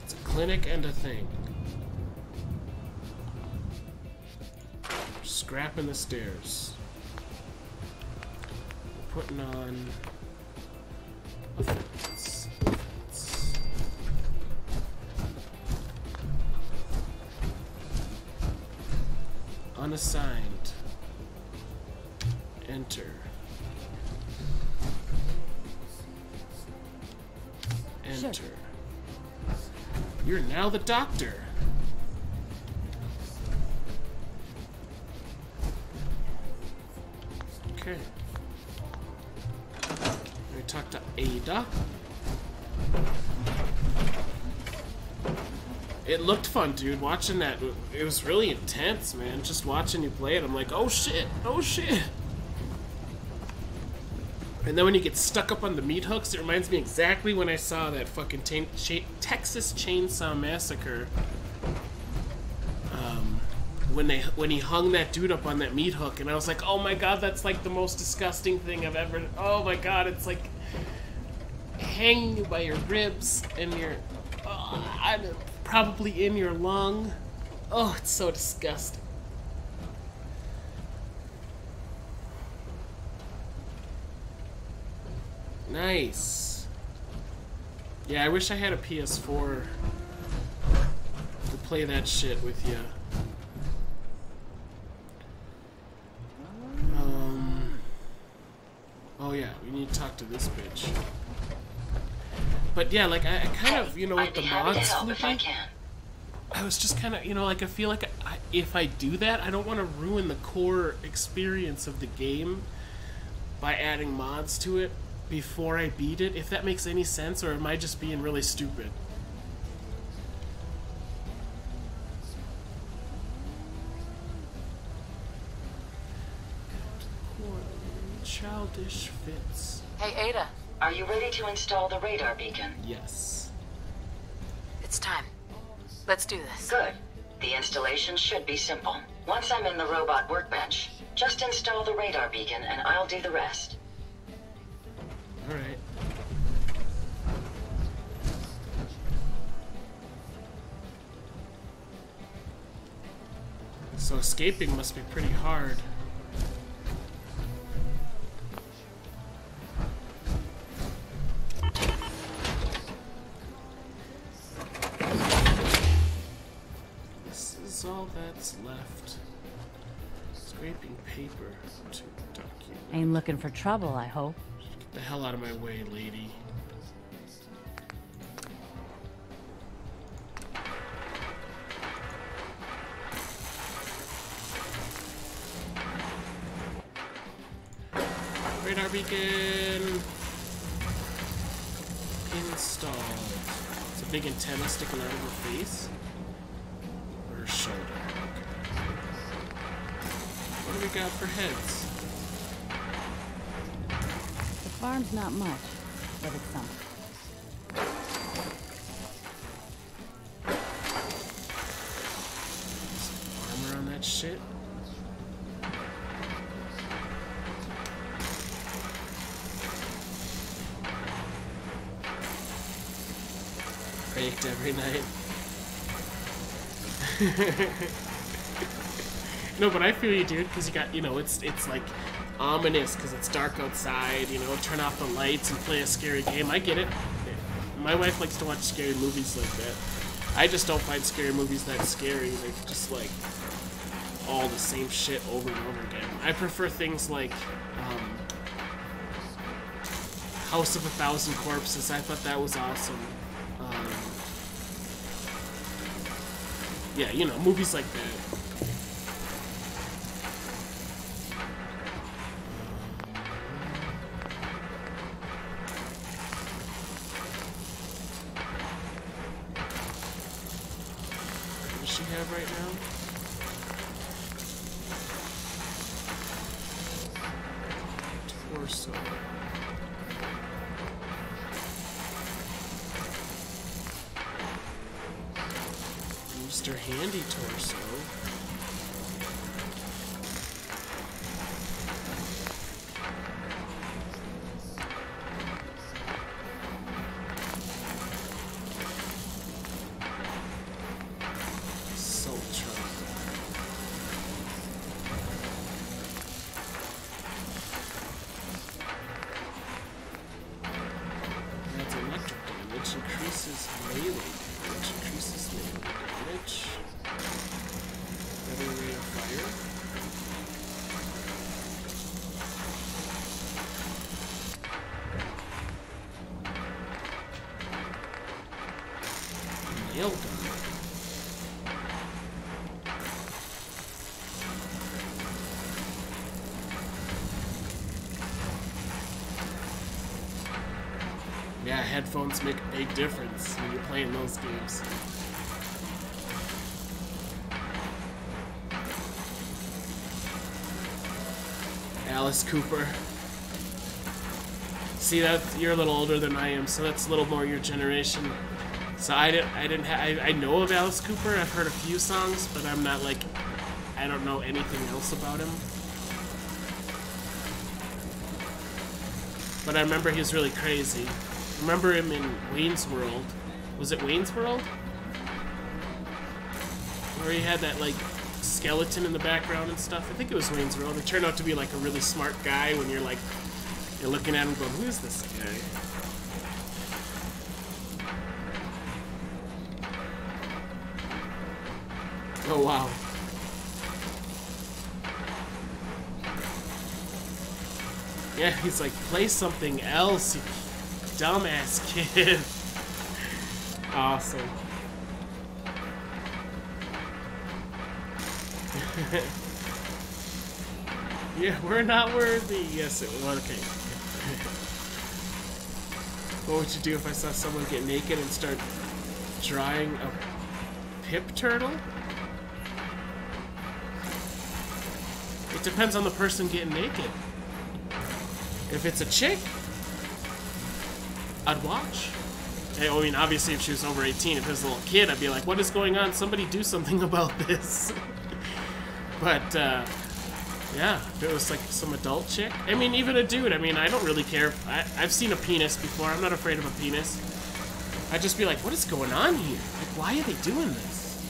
It's a clinic and a thing. Scrapping the stairs. Putting on a fence. Unassigned. Enter. Enter. Sure. You're now the doctor. Okay. We talk to Ada. It looked fun, dude. Watching that, it was really intense, man. Just watching you play it, I'm like, oh shit, oh shit. And then when you get stuck up on the meat hooks, it reminds me exactly when I saw that fucking Texas Chainsaw Massacre. When he hung that dude up on that meat hook, and I was like, oh my god, that's like the most disgusting thing I've ever... Oh my god, it's like... hanging you by your ribs and your, probably in your lung. Oh, it's so disgusting. Nice. Yeah, I wish I had a PS4 to play that shit with you. Oh yeah, we need to talk to this bitch. But yeah, like I kind of, you know, with the mods, I was just kind of, you know, like I feel like if I do that, I don't want to ruin the core experience of the game by adding mods to it before I beat it, if that makes any sense, or am I just being really stupid? Childish fits. Hey, Ada. Are you ready to install the radar beacon? Yes. It's time. Let's do this. Good. The installation should be simple. Once I'm in the robot workbench, just install the radar beacon and I'll do the rest. Alright. So escaping must be pretty hard. This is all that's left. Scraping paper to document. Ain't looking for trouble, I hope. Get the hell out of my way, lady. Radar beacon installed. It's a big antenna sticking out of her face or her shoulder. What do we got for heads? The farm's not much, but it's something. Some armor on that shit. Baked every night. No, but I feel you, dude, because you got, you know, it's like ominous because it's dark outside, you know, turn off the lights and play a scary game. I get it. My wife likes to watch scary movies like that. I just don't find scary movies that scary. They're just like all the same shit over and over again. I prefer things like House of a Thousand Corpses. I thought that was awesome. Yeah, you know, movies like that. What does she have right now? Torso. Mr. Handy Torso. Sultron. That's electric damage, increases melee damage, increases melee damage. Better rate of fire. Nail gun. Yeah, headphones make a big difference when you're playing those games. Alice Cooper. See, that you're a little older than I am, so that's a little more your generation. So I know of Alice Cooper. I've heard a few songs, but I'm not like, I don't know anything else about him. But I remember he was really crazy. Remember him in Wayne's World. Was it Wayne's World? Where he had that, like, skeleton in the background and stuff. I think it was Wayne's World. It turned out to be, like, a really smart guy when you're, like, you're looking at him going, who is this guy? Oh, wow. Yeah, he's like, play something else, you dumbass kid. Awesome. Yeah, we're not worthy. Yes, it was. Okay. What would you do if I saw someone get naked and start drawing a pip turtle? It depends on the person getting naked. If it's a chick, I'd watch. I mean, obviously, if she was over 18, if it was a little kid, I'd be like, what is going on? Somebody do something about this. But, yeah, if it was like some adult chick. I mean, even a dude, I mean, I don't really care. I've seen a penis before. I'm not afraid of a penis. I'd just be like, what is going on here? Like, why are they doing this?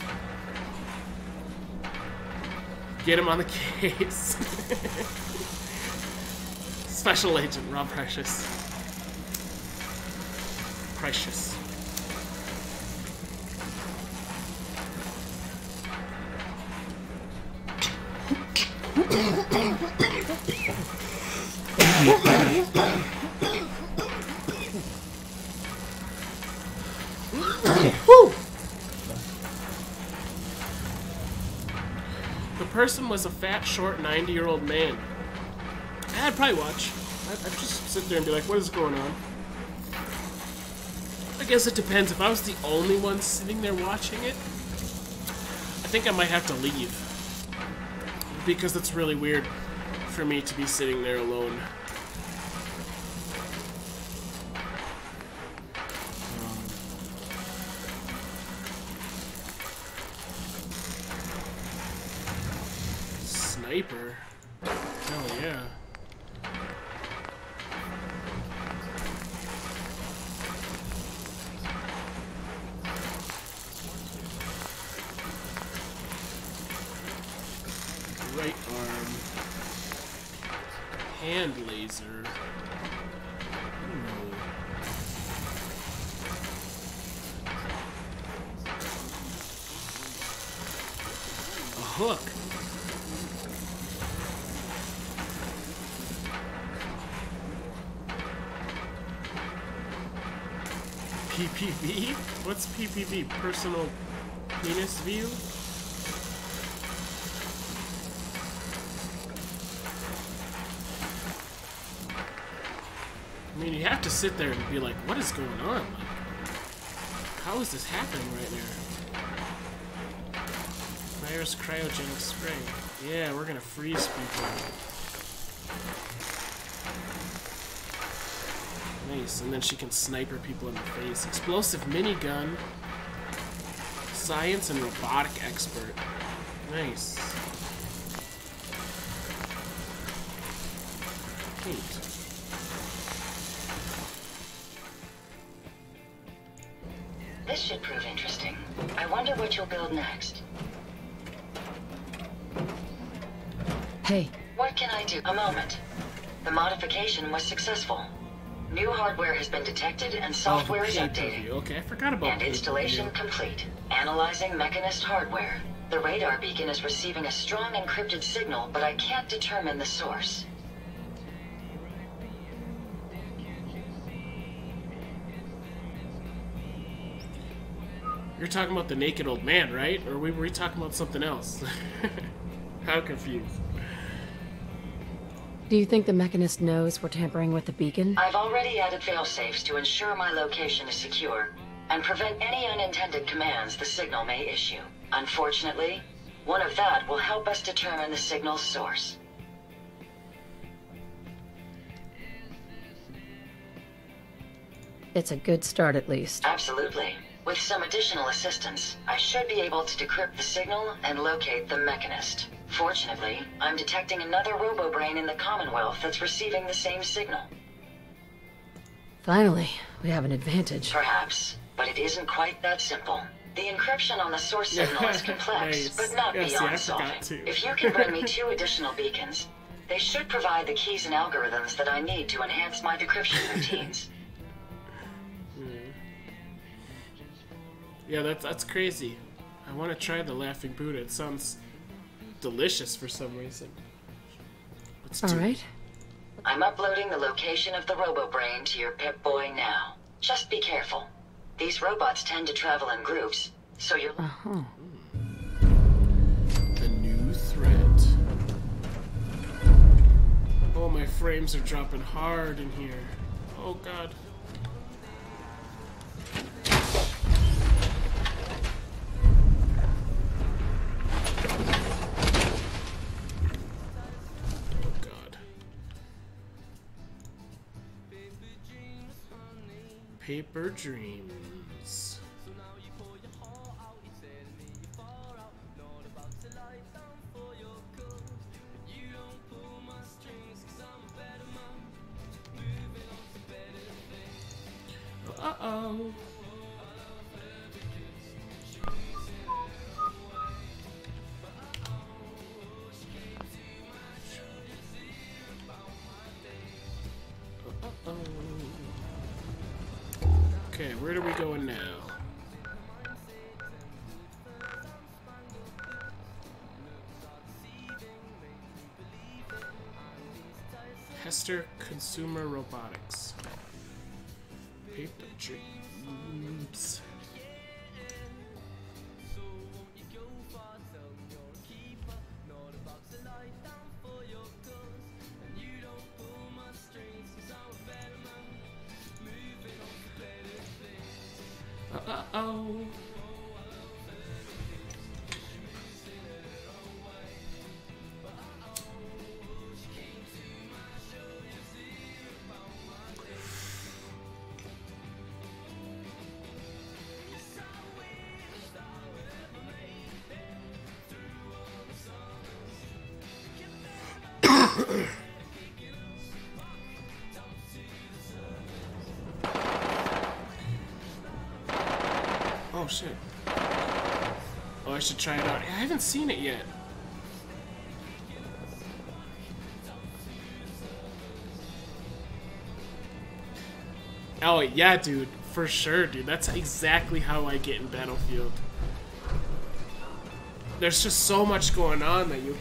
Get him on the case. Special Agent Rob Precious. Precious. Woo! The person was a fat, short, 90-year-old man. I'd probably watch. I'd just sit there and be like, what is going on? I guess it depends. If I was the only one sitting there watching it, I think I might have to leave. Because it's really weird for me to be sitting there alone. Sniper? Hell yeah. Right arm. Hand laser. Ooh. A hook. PPV? What's PPV? Personal penis view? I mean, you have to sit there and be like, what is going on? Like, how is this happening right now? Virus cryogenic spray. Yeah, we're gonna freeze people. Nice, and then she can sniper people in the face. Explosive minigun. Science and robotic expert. Nice. Neat. This should prove interesting. I wonder what you'll build next. Hey. What can I do? A moment. The modification was successful. New hardware has been detected and software is updated. Okay, I forgot about and installation complete. Analyzing Mechanist hardware. The radar beacon is receiving a strong encrypted signal, but I can't determine the source. You're talking about the naked old man, right? Or were we talking about something else? I'm confused. Do you think the Mechanist knows we're tampering with the beacon? I've already added failsafes to ensure my location is secure and prevent any unintended commands the signal may issue. Unfortunately, one of that will help us determine the signal's source. It's a good start, at least. Absolutely. With some additional assistance, I should be able to decrypt the signal and locate the Mechanist. Fortunately, I'm detecting another robo-brain in the Commonwealth that's receiving the same signal. Finally, we have an advantage. Perhaps, but it isn't quite that simple. The encryption on the source signal is complex, Nice. but not Yeah, see, I beyond forgot solving. to. If you can bring me 2 additional beacons, they should provide the keys and algorithms that I need to enhance my decryption routines. Yeah, that's crazy. I want to try the Laughing Buddha. It sounds delicious for some reason. Let's do it. I'm uploading the location of the RoboBrain to your Pip-Boy now. Just be careful. These robots tend to travel in groups, so you're... A new threat. Oh, my frames are dropping hard in here. Oh, God. Oh, God. Paper Dreams. Uh-oh. Okay, where are we going now? Hester Consumer Robotics. Paper Dreams. Uh-oh. Oh shit. Oh, I should try it out. I haven't seen it yet. Oh yeah, dude. For sure, dude. That's exactly how I get in Battlefield. There's just so much going on that you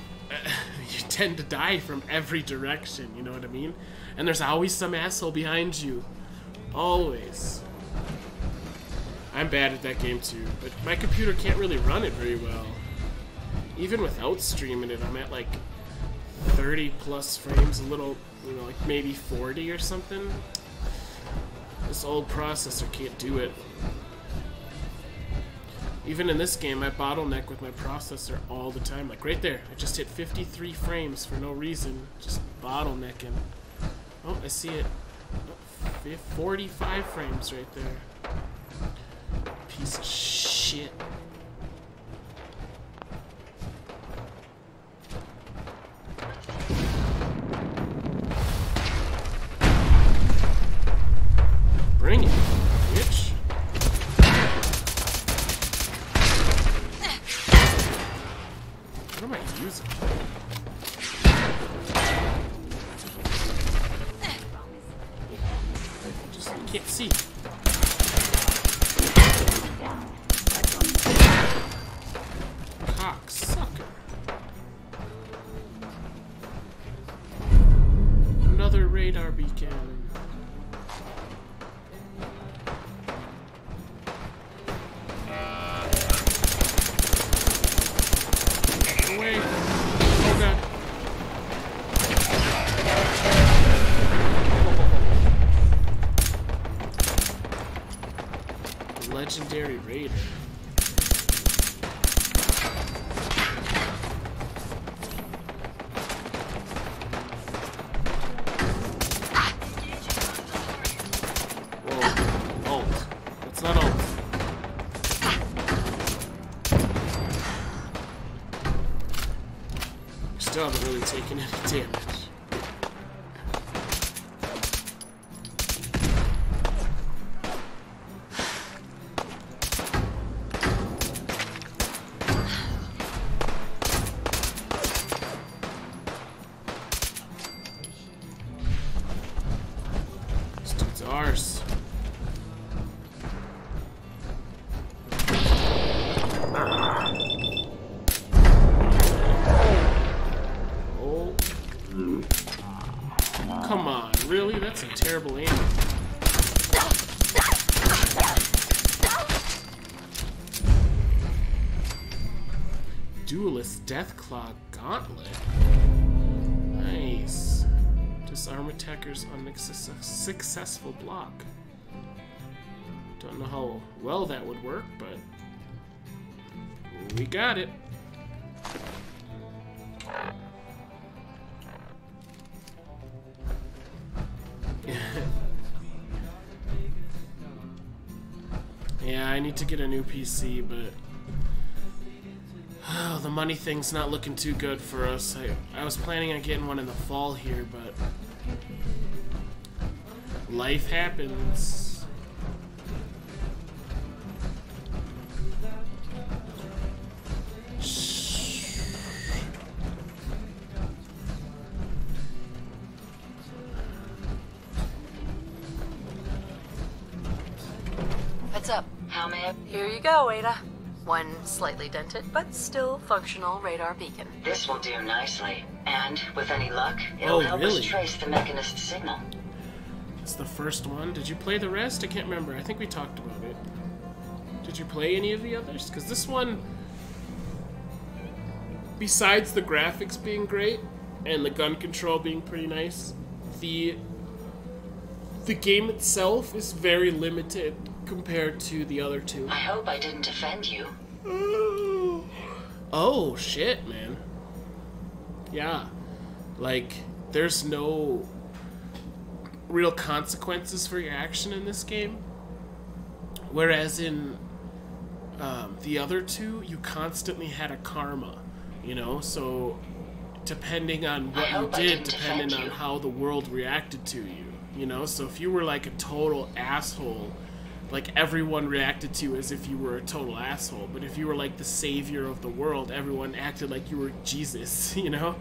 tend to die from every direction, you know what I mean? And there's always some asshole behind you. Always. I'm bad at that game too, but my computer can't really run it very well. Even without streaming it, I'm at like 30 plus frames, a little, you know, like maybe 40 or something. This old processor can't do it. Even in this game, I bottleneck with my processor all the time. Like right there, I just hit 53 frames for no reason, just bottlenecking. Oh, I see it. 45 frames right there. Piece of shit. Bring it, bitch. What am I using? Just, you can't see. Cocksucker. Another radar beacon. Away. Oh god. Legendary raider. Whoa. Ult. That's not ult. Still haven't really taken any damage. arse. Oh. Come on, really? That's a terrible aim. Duelist Deathclaw Gauntlet. Nice. Disarm attackers on a successful block. Don't know how well that would work, but we got it. Yeah, I need to get a new PC, but oh, the money thing's not looking too good for us. I was planning on getting one in the fall here, but life happens. What's up? How may I... Here you go, Ada. One slightly dented, but still functional radar beacon. This will do nicely. And, with any luck, it'll help us trace the Mechanist's signal. It's the first one. Did you play the rest? I can't remember. I think we talked about it. Did you play any of the others? Because this one, besides the graphics being great and the gun control being pretty nice, the game itself is very limited compared to the other two. I hope I didn't offend you. Oh, shit, man. Yeah. Like, there's no real consequences for your action in this game. Whereas in the other two, you constantly had a karma, you know? So, depending on what you did, depending on how the world reacted to you, you know? So if you were like a total asshole, like everyone reacted to you as if you were a total asshole. But if you were like the savior of the world, everyone acted like you were Jesus, you know?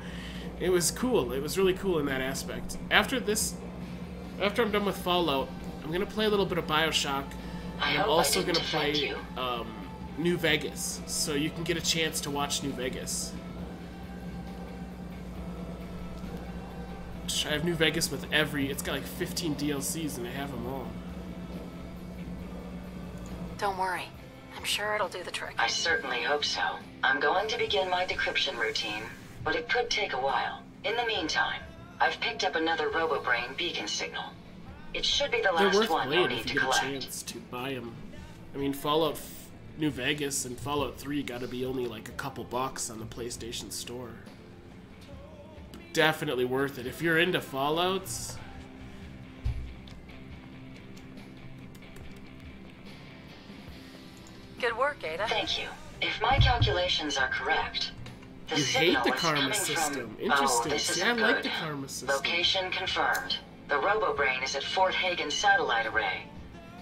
It was cool. It was really cool in that aspect. After I'm done with Fallout, I'm gonna play a little bit of BioShock. And I'm also gonna play New Vegas, so you can get a chance to watch New Vegas. I have New Vegas with it's got like 15 DLCs and I have them all. Don't worry. I'm sure it'll do the trick. I certainly hope so. I'm going to begin my decryption routine, but it could take a while. In the meantime, I've picked up another RoboBrain beacon signal. It should be the last one you'll need to collect. If you get a chance to buy them. I mean, Fallout New Vegas and Fallout 3 gotta be only like a couple bucks on the PlayStation Store. Definitely worth it. If you're into Fallouts... Good work, Ada. Thank you. If my calculations are correct, the signal is coming from... Oh, this isn't good. I like the karma system. Location confirmed. The RoboBrain is at Fort Hagen Satellite Array,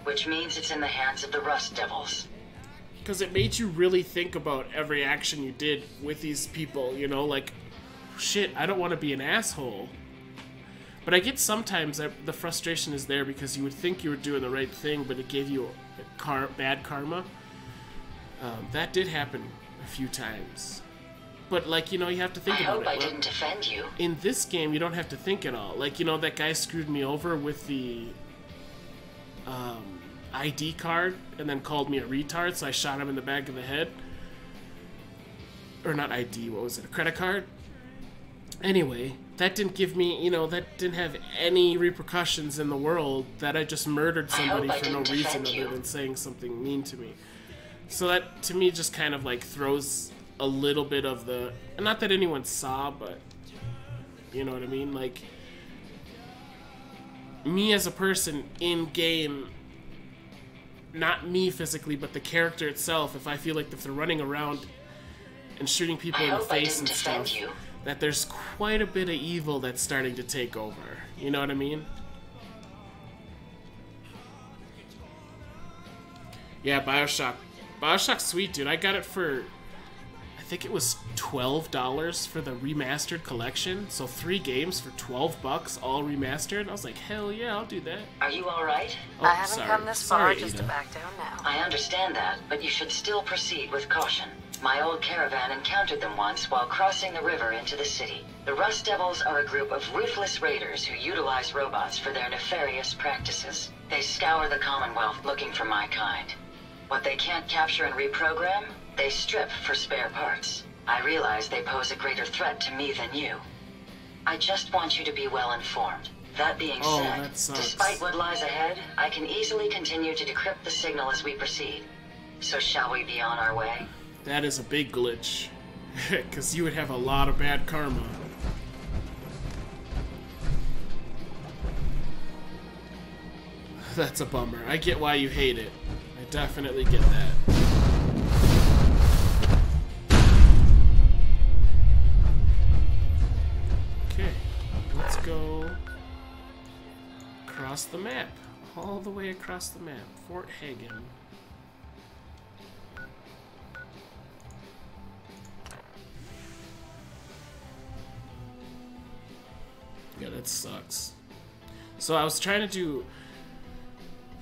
which means it's in the hands of the Rust Devils. Because it made you really think about every action you did with these people, you know, like, shit, I don't want to be an asshole. But I get sometimes the frustration is there because you would think you were doing the right thing, but it gave you bad karma. That did happen a few times. But, like, you know, you have to think about it. I hope I didn't offend you. In this game, you don't have to think at all. Like, you know, that guy screwed me over with the ID card and then called me a retard, so I shot him in the back of the head. Or not ID, what was it? A credit card? Anyway, that didn't give me, you know, that didn't have any repercussions in the world that I just murdered somebody for no reason other than saying something mean to me. So that, to me, just kind of, like, throws a little bit of the... Not that anyone saw, but... You know what I mean? Like... Me as a person, in-game... Not me physically, but the character itself, if I feel like if they're running around and shooting people in the face and stuff, that there's quite a bit of evil that's starting to take over. You know what I mean? Yeah, BioShock. BioShock's sweet, dude. I got it for... I think it was $12 for the remastered collection. So 3 games for $12, all remastered. I was like, hell yeah, I'll do that. Are you alright? Oh, I haven't come this far just to Ada. back down now. I understand that, but you should still proceed with caution. My old caravan encountered them once while crossing the river into the city. The Rust Devils are a group of ruthless raiders who utilize robots for their nefarious practices. They scour the Commonwealth looking for my kind. What they can't capture and reprogram, they strip for spare parts. I realize they pose a greater threat to me than you. I just want you to be well informed. That being said, that sucks. despite what lies ahead, I can easily continue to decrypt the signal as we proceed. So shall we be on our way? That is a big glitch. Because you would have a lot of bad karma. That's a bummer. I get why you hate it. I definitely get that. Okay, let's go across the map. All the way across the map. Fort Hagen. Yeah, that sucks. So I was trying to do...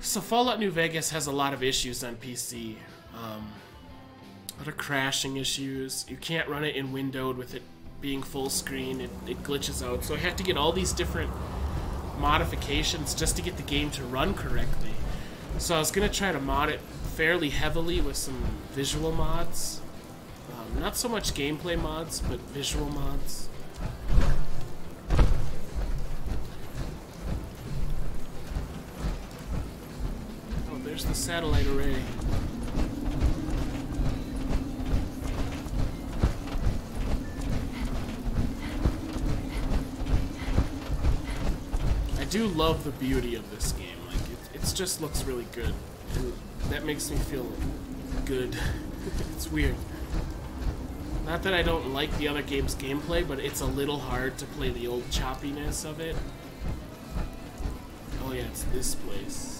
So Fallout New Vegas has a lot of issues on PC. A lot of crashing issues. You can't run it in windowed with it being full screen. It glitches out. So I have to get all these different modifications just to get the game to run correctly. So I was going to try to mod it fairly heavily with some visual mods. Not so much gameplay mods, but visual mods. There's the satellite array. I do love the beauty of this game. Like it just looks really good, and that makes me feel good. It's weird. Not that I don't like the other game's gameplay, but it's a little hard to play the old choppiness of it. Oh yeah, it's this place.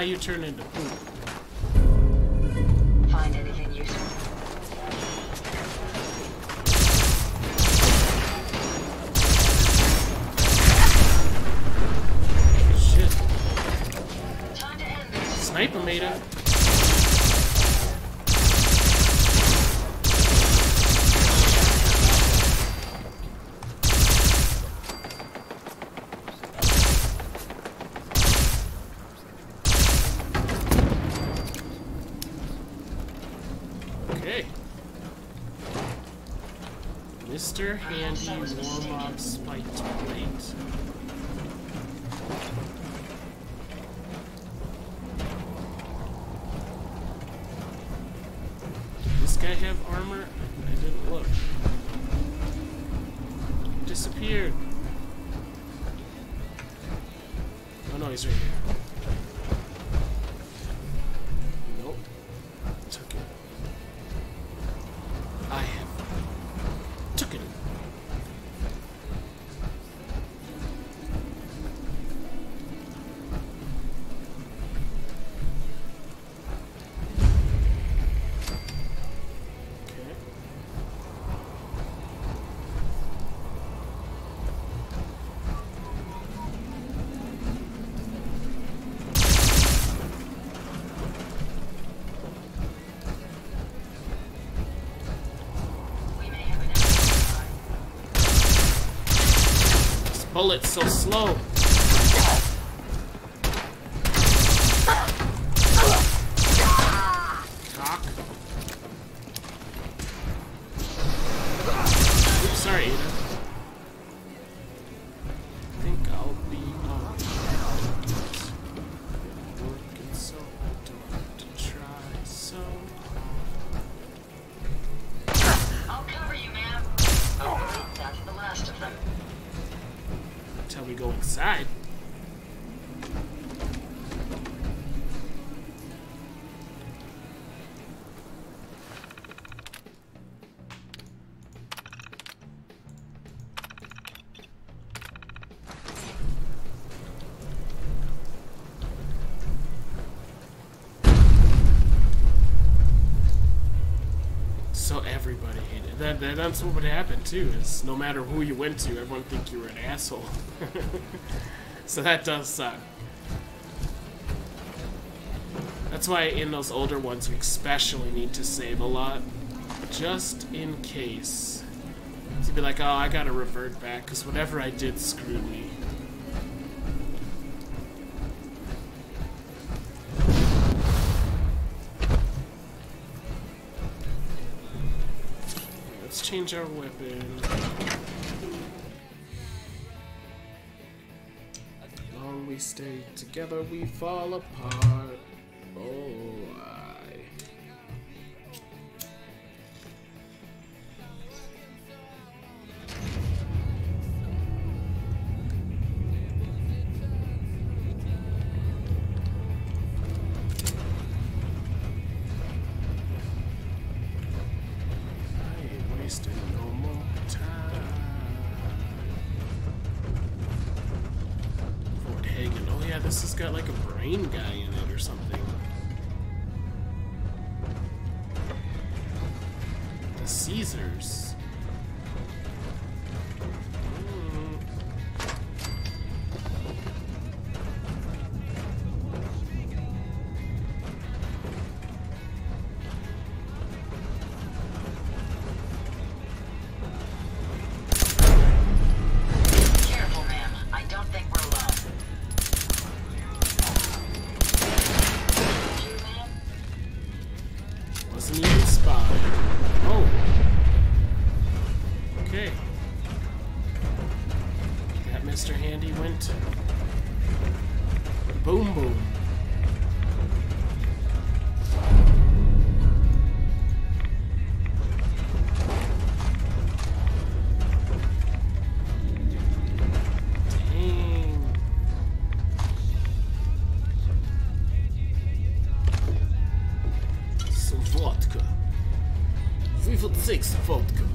You turn into poop. Find anything useful? Shit. Time to end this. Sniper made it. Mr. Handy Warmob Spiked Plate. Did this guy have armor? I didn't look. Disappeared. Oh no, he's right here. Nope. Took it. I have took it. Bullet's so slow. Cock. Oops, sorry, Ada. I think I'll be alright. Working so I don't have to try so. I'll cover you, man. Oh, that's the last of them. Until we go inside. So everybody hated that. That's what would happen too. Is no matter who you went to, everyone think you were an asshole. So that does suck. That's why in those older ones you especially need to save a lot, just in case. To be like, oh, I gotta revert back because whatever I did screwed me. Let's change our weapon. Long we stay together, we fall apart. Oh, I. Wasting no more time. Fort Hagen. Oh yeah, this has got like a brain guy in it or something. The Caesars. Boom, boom. Dang. Some vodka. We will take some vodka.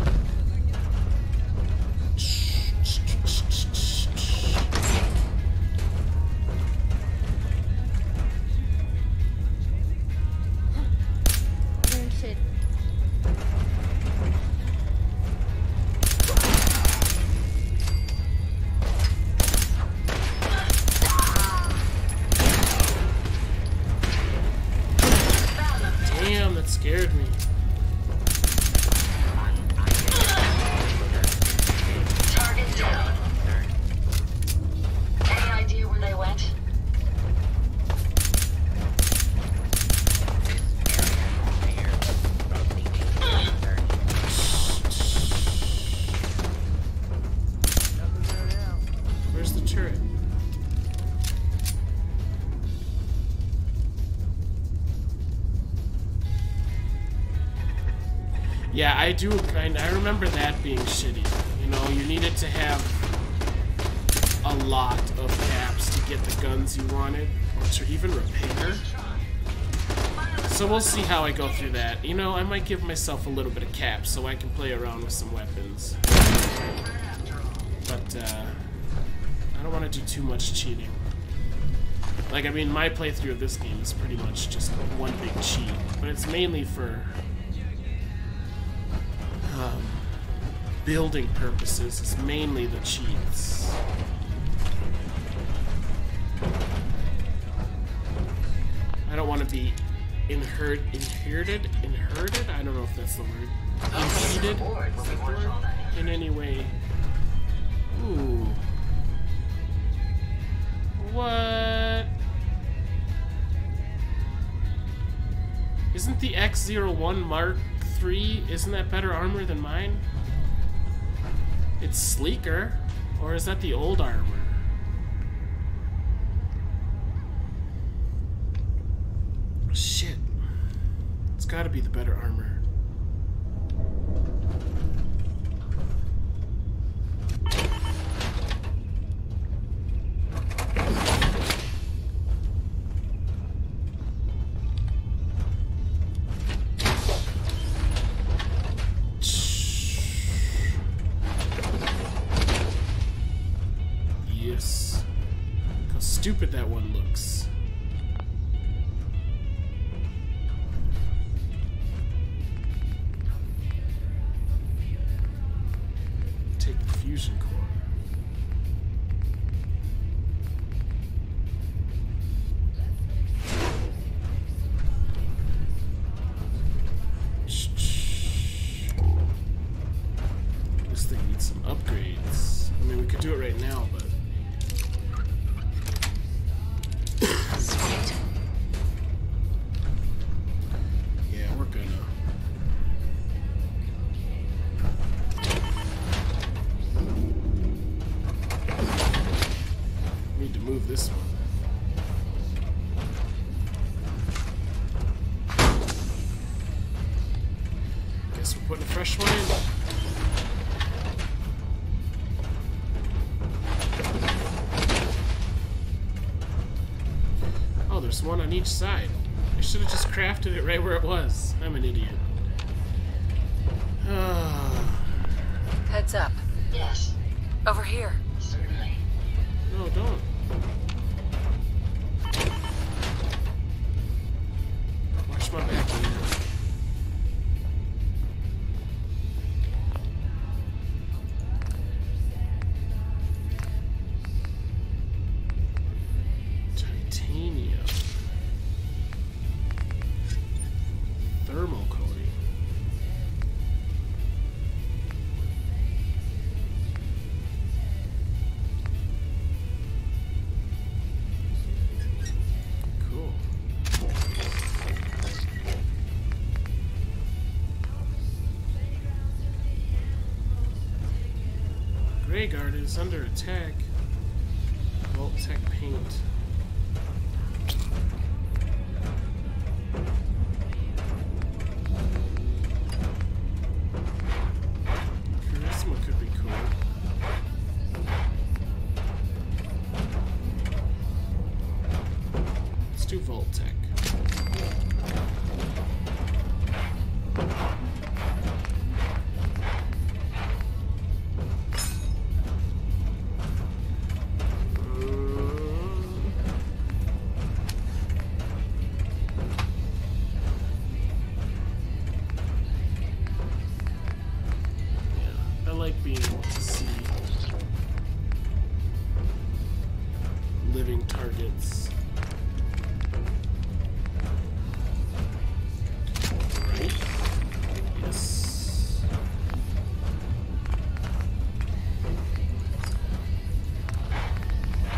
Scared me. Target down. Any idea where they went? Where's the turret? Yeah, I do I remember that being shitty. You know, you needed to have a lot of caps to get the guns you wanted, or to even repair. So we'll see how I go through that. You know, I might give myself a little bit of caps so I can play around with some weapons. But, I don't want to do too much cheating. Like, I mean, my playthrough of this game is pretty much just one big cheat, but it's mainly for building purposes. It's mainly the cheats. I don't want to be inherited? I don't know if that's the word. Impeded in any way. Ooh. What? Isn't the X01 Mark III, isn't that better armor than mine? It's sleeker, or is that the old armor? Shit. It's gotta be the better armor. Stupid that one looks. fusion core. This thing needs some upgrades. I mean, we could do it right now, but Sweet. yeah, we're gonna. Need to move this one. Guess we're putting a fresh one in. Oh, there's one on each side. I should have just crafted it right where it was. I'm an idiot. Heads up. Yes, Over here. certainly. No, don't. Watch my back here. Titanium. Thermal coating. Cool. Grey Guard is under attack. Vault-Tec paint. Charisma could be cool. Let's do Vault-Tec. I like being able to see living targets. Right? Yes.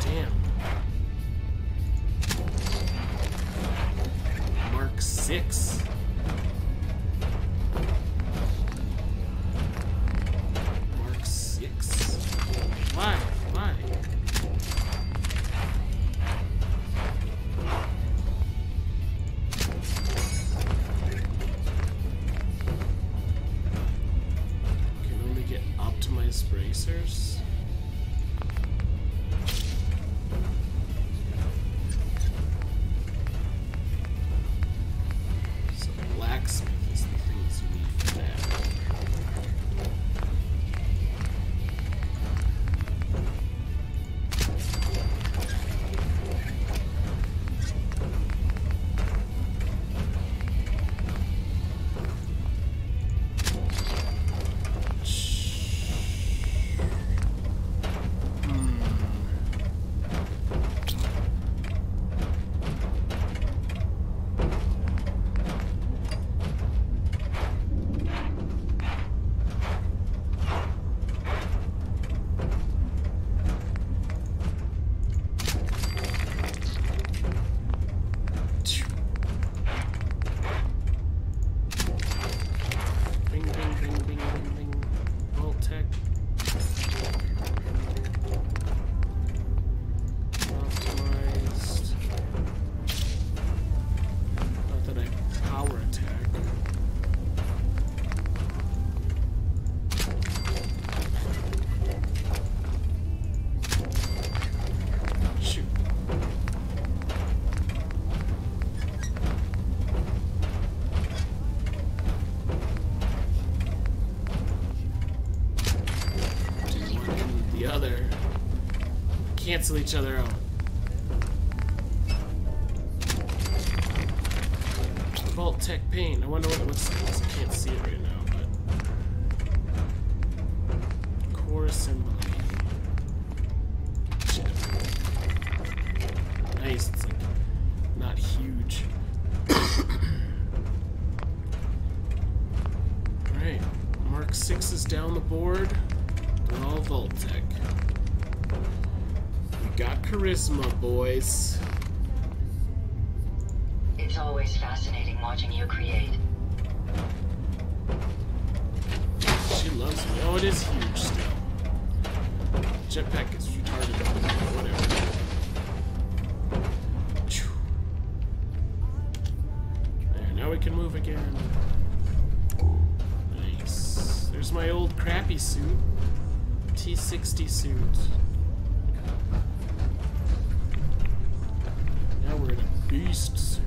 Damn. Mark 6. Mark 6. Why? Why? Can only get optimized bracers. So blacksmith is the things you need for that. Bing, bing, bing, bing, bing, bing. Vault-Tec. Optimized. Not that I power attack. Shoot. Do one and the other. Cancel each other out. Vault-Tec paint. I wonder what it looks like. I can't see it right now, but core assembly. Mark 6 is down the board. They're all Voltec. We got charisma, boys. It's always fascinating watching you create. She loves me. Oh, it is huge still. Jetpack is retarded. Whatever. There, now we can move again. Nice. There's my old crappy suit. T60 suit. Now we're in a beast suit.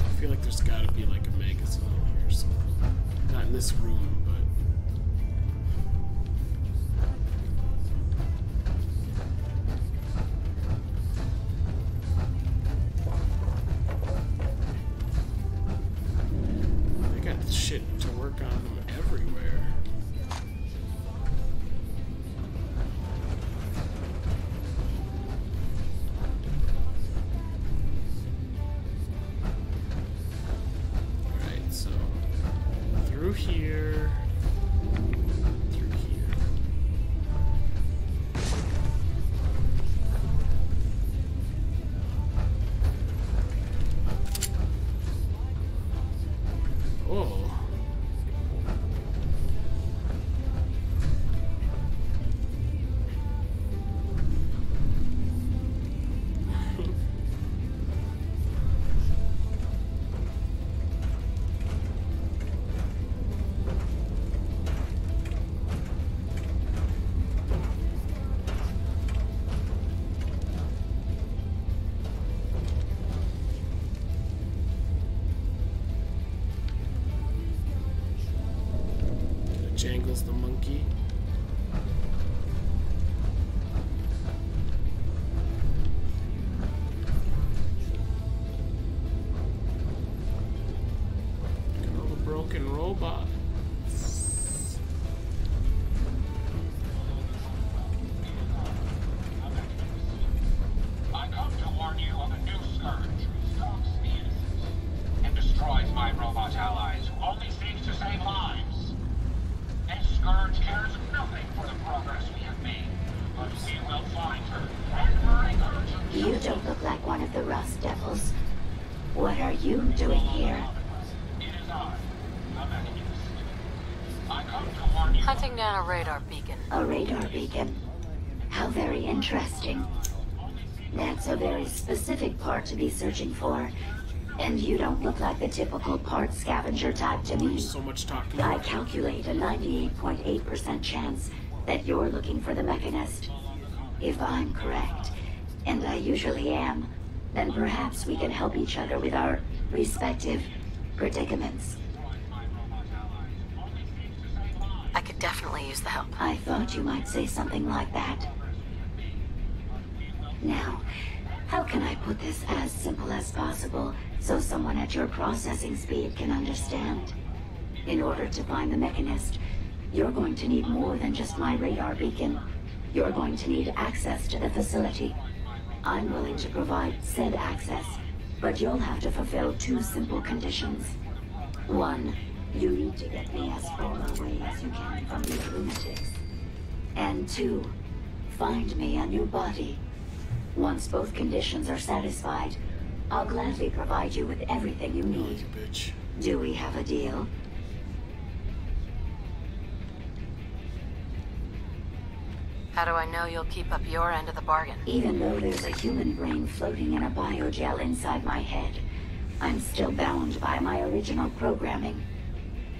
I feel like there's gotta be like a magazine here or something. Not in this room, but... They got shit to work on them everywhere. Alright, so through here, through here. Oh. Jangles the monkey. Look at all the broken robots. I come to warn you of a new scourge who stalks the innocent and destroys my robot allies who only seek to save lives. This scourge cares nothing for the progress we have made, but we will find her and bring her to You don't look like one of the Rust Devils. What are you doing here? It is I, the Mechanist. I come to warn you. Hunting down a radar beacon. A radar beacon? How very interesting. That's a very specific part to be searching for. And you don't look like the typical part scavenger type to me. So much talking. I calculate a 98.8% chance that you're looking for the Mechanist. If I'm correct, and I usually am, then perhaps we can help each other with our respective predicaments. I could definitely use the help. I thought you might say something like that. Now, how can I put this as simple as possible so someone at your processing speed can understand? In order to find the Mechanist, you're going to need more than just my radar beacon. You're going to need access to the facility. I'm willing to provide said access, but you'll have to fulfill two simple conditions. One, you need to get me as far away as you can from these lunatics. And two, find me a new body. Once both conditions are satisfied, I'll gladly provide you with everything you need. Bitch. Do we have a deal? How do I know you'll keep up your end of the bargain? Even though there's a human brain floating in a biogel inside my head, I'm still bound by my original programming.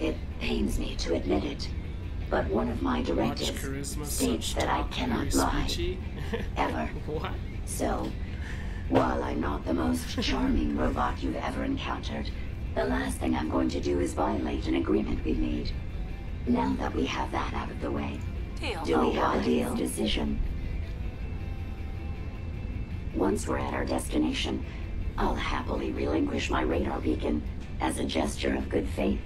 It pains me to admit it, but one of my directives states that I cannot lie. Ever. What? So, while I'm not the most charming robot you've ever encountered, the last thing I'm going to do is violate an agreement we made. Now that we have that out of the way, Deal. do we have a deal? Decision. Once we're at our destination, I'll happily relinquish my radar beacon as a gesture of good faith.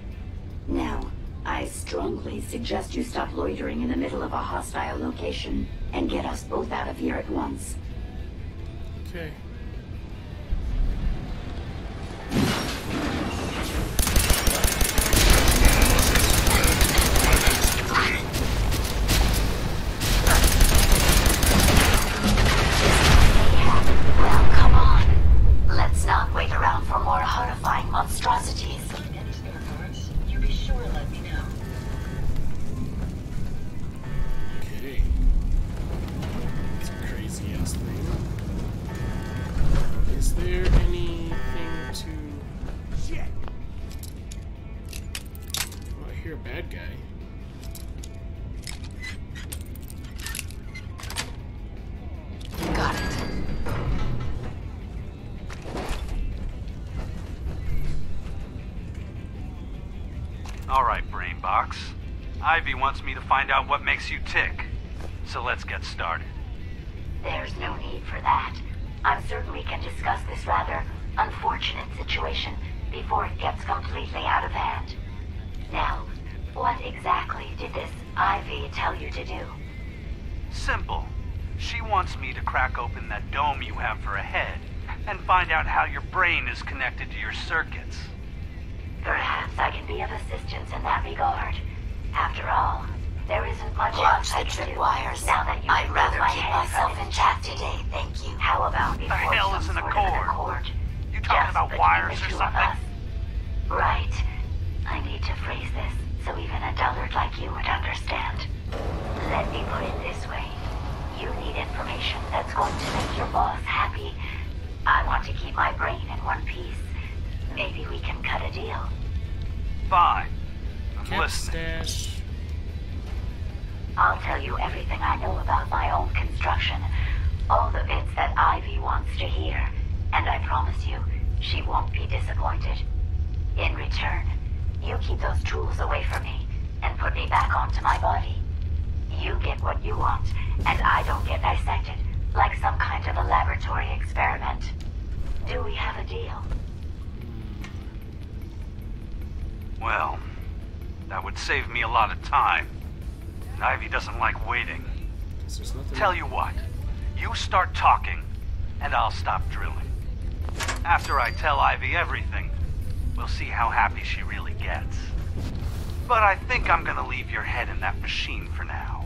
Now, I I strongly suggest you stop loitering in the middle of a hostile location and get us both out of here at once. Okay. Well, come on. Let's not wait around for more horrifying monstrosities. You be sure to let me know. Okay. It's a crazy ass thing. Is there anything to... Shit! Oh, I hear a bad guy. Got it. All right, Brainbox. Ivy wants me to find out what makes you tick. So let's get started. There's no need for that. I'm certain we can discuss this rather unfortunate situation before it gets completely out of hand. Now, what exactly did this Ivy tell you to do? Simple. She wants me to crack open that dome you have for a head and find out how your brain is connected to your circuits. Perhaps I can be of assistance in that regard. After all, there isn't much else I can do. Wires. Now that I'd rather keep myself intact today, thank you. How about before the hell is an accord? You talking about wires or something? Right. I need to phrase this so even a dullard like you would understand. Let me put it this way. You need information that's going to make your boss happy. I want to keep my brain in one piece. Maybe we can cut a deal. Fine. I'm listening. Stash. I'll tell you everything I know about my own construction. All the bits that Ivy wants to hear. And I promise you, she won't be disappointed. In return, you keep those tools away from me and put me back onto my body. You get what you want, and I don't get dissected like some kind of a laboratory experiment. Do we have a deal? Well, that would save me a lot of time. And Ivy doesn't like waiting. Tell you what, you start talking, and I'll stop drilling. After I tell Ivy everything, we'll see how happy she really gets. But I think I'm gonna leave your head in that machine for now,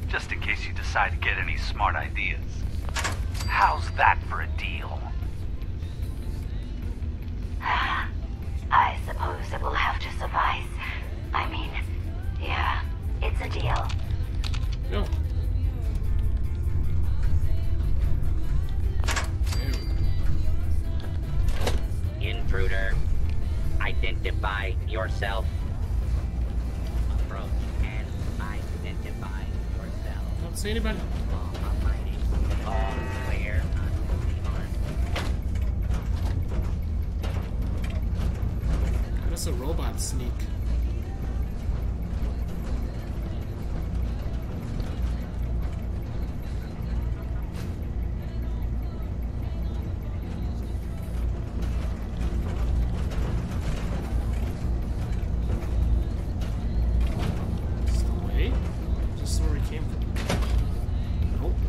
just in case you decide to get any smart ideas. How's that for a deal? I suppose it will have to suffice. I mean, yeah, it's a deal. No. Intruder, identify yourself. Approach and identify yourself. Don't see anybody. All clear. How does a robot sneak?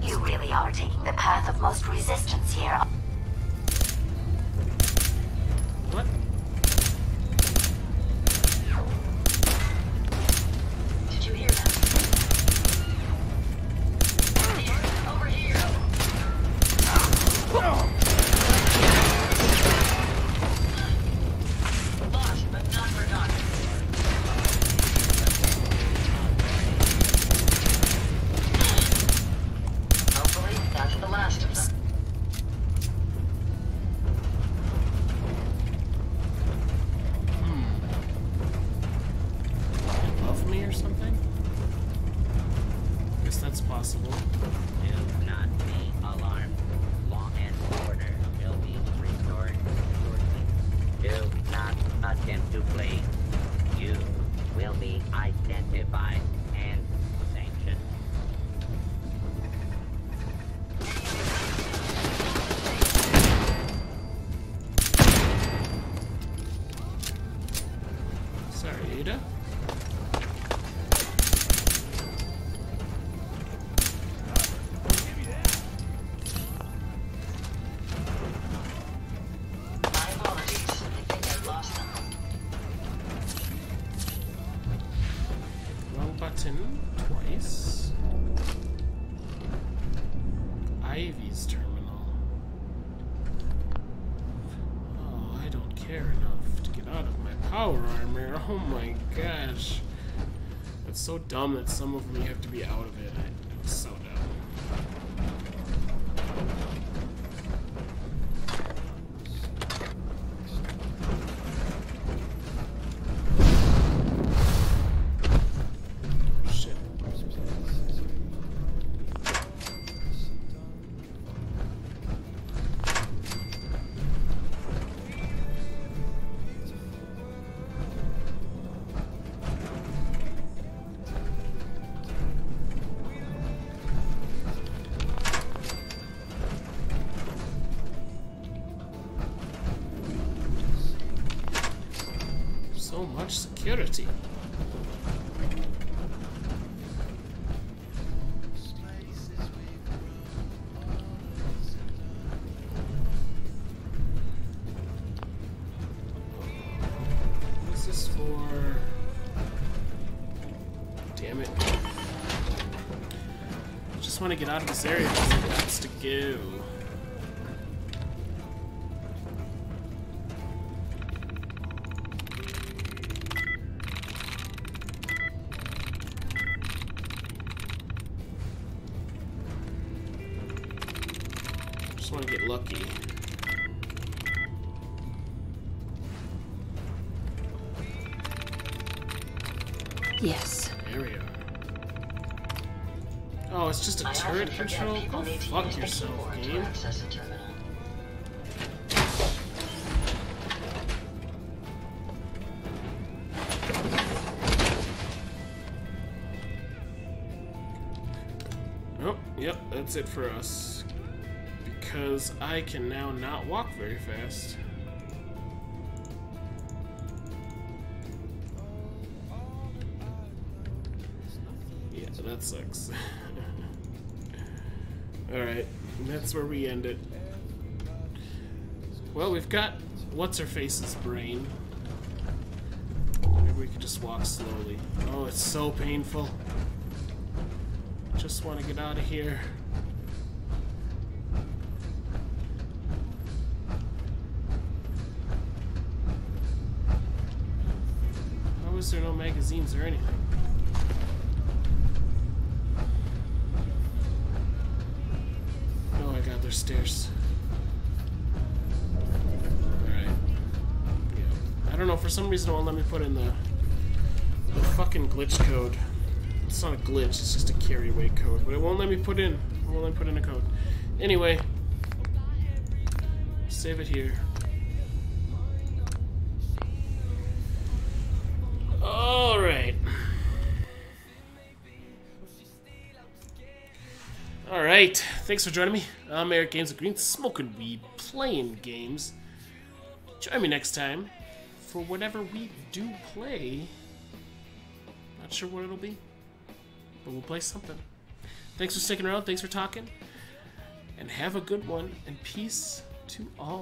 You really are taking the path of most resistance here. What? Did you hear that? Over here. Lost but not forgotten. Hopefully, that's the last of them. Above me or something? Guess that's possible. Do not be alarmed. Law and order will be restored shortly. Do not attempt to flee. You will be identified and sanctioned. Sorry, Ada. button twice. Ivy's terminal. Oh, I don't care enough to get out of my power armor. Oh my gosh. That's so dumb that some of them you have to be out of it. It's so dumb. So much security. What's this for? Damn it. I just want to get out of this area because it has to go. Just want to get lucky. Yes. There we are. Oh, it's just a turret control? Go fuck yourself, game. Oh, yep, that's it for us. Because I can now not walk very fast. Yeah, that sucks. Alright, that's where we end it. Well, we've got What's-Her-Face's brain. Maybe we could just walk slowly. Oh, it's so painful. Just want to get out of here. How is there no magazines or anything? Oh my god, there's stairs. Alright. Yeah. I don't know, for some reason it won't let me put in the fucking glitch code. It's not a glitch, it's just a carry weight code, but it won't let me put in. It won't let me put in a code. Anyway, save it here. Alright. Alright, thanks for joining me. I'm Eric, Games&Greenz, smoking weed, playing games. Join me next time for whatever we do play. Not sure what it'll be, but we'll play something. Thanks for sticking around, thanks for talking, and have a good one, and peace to all.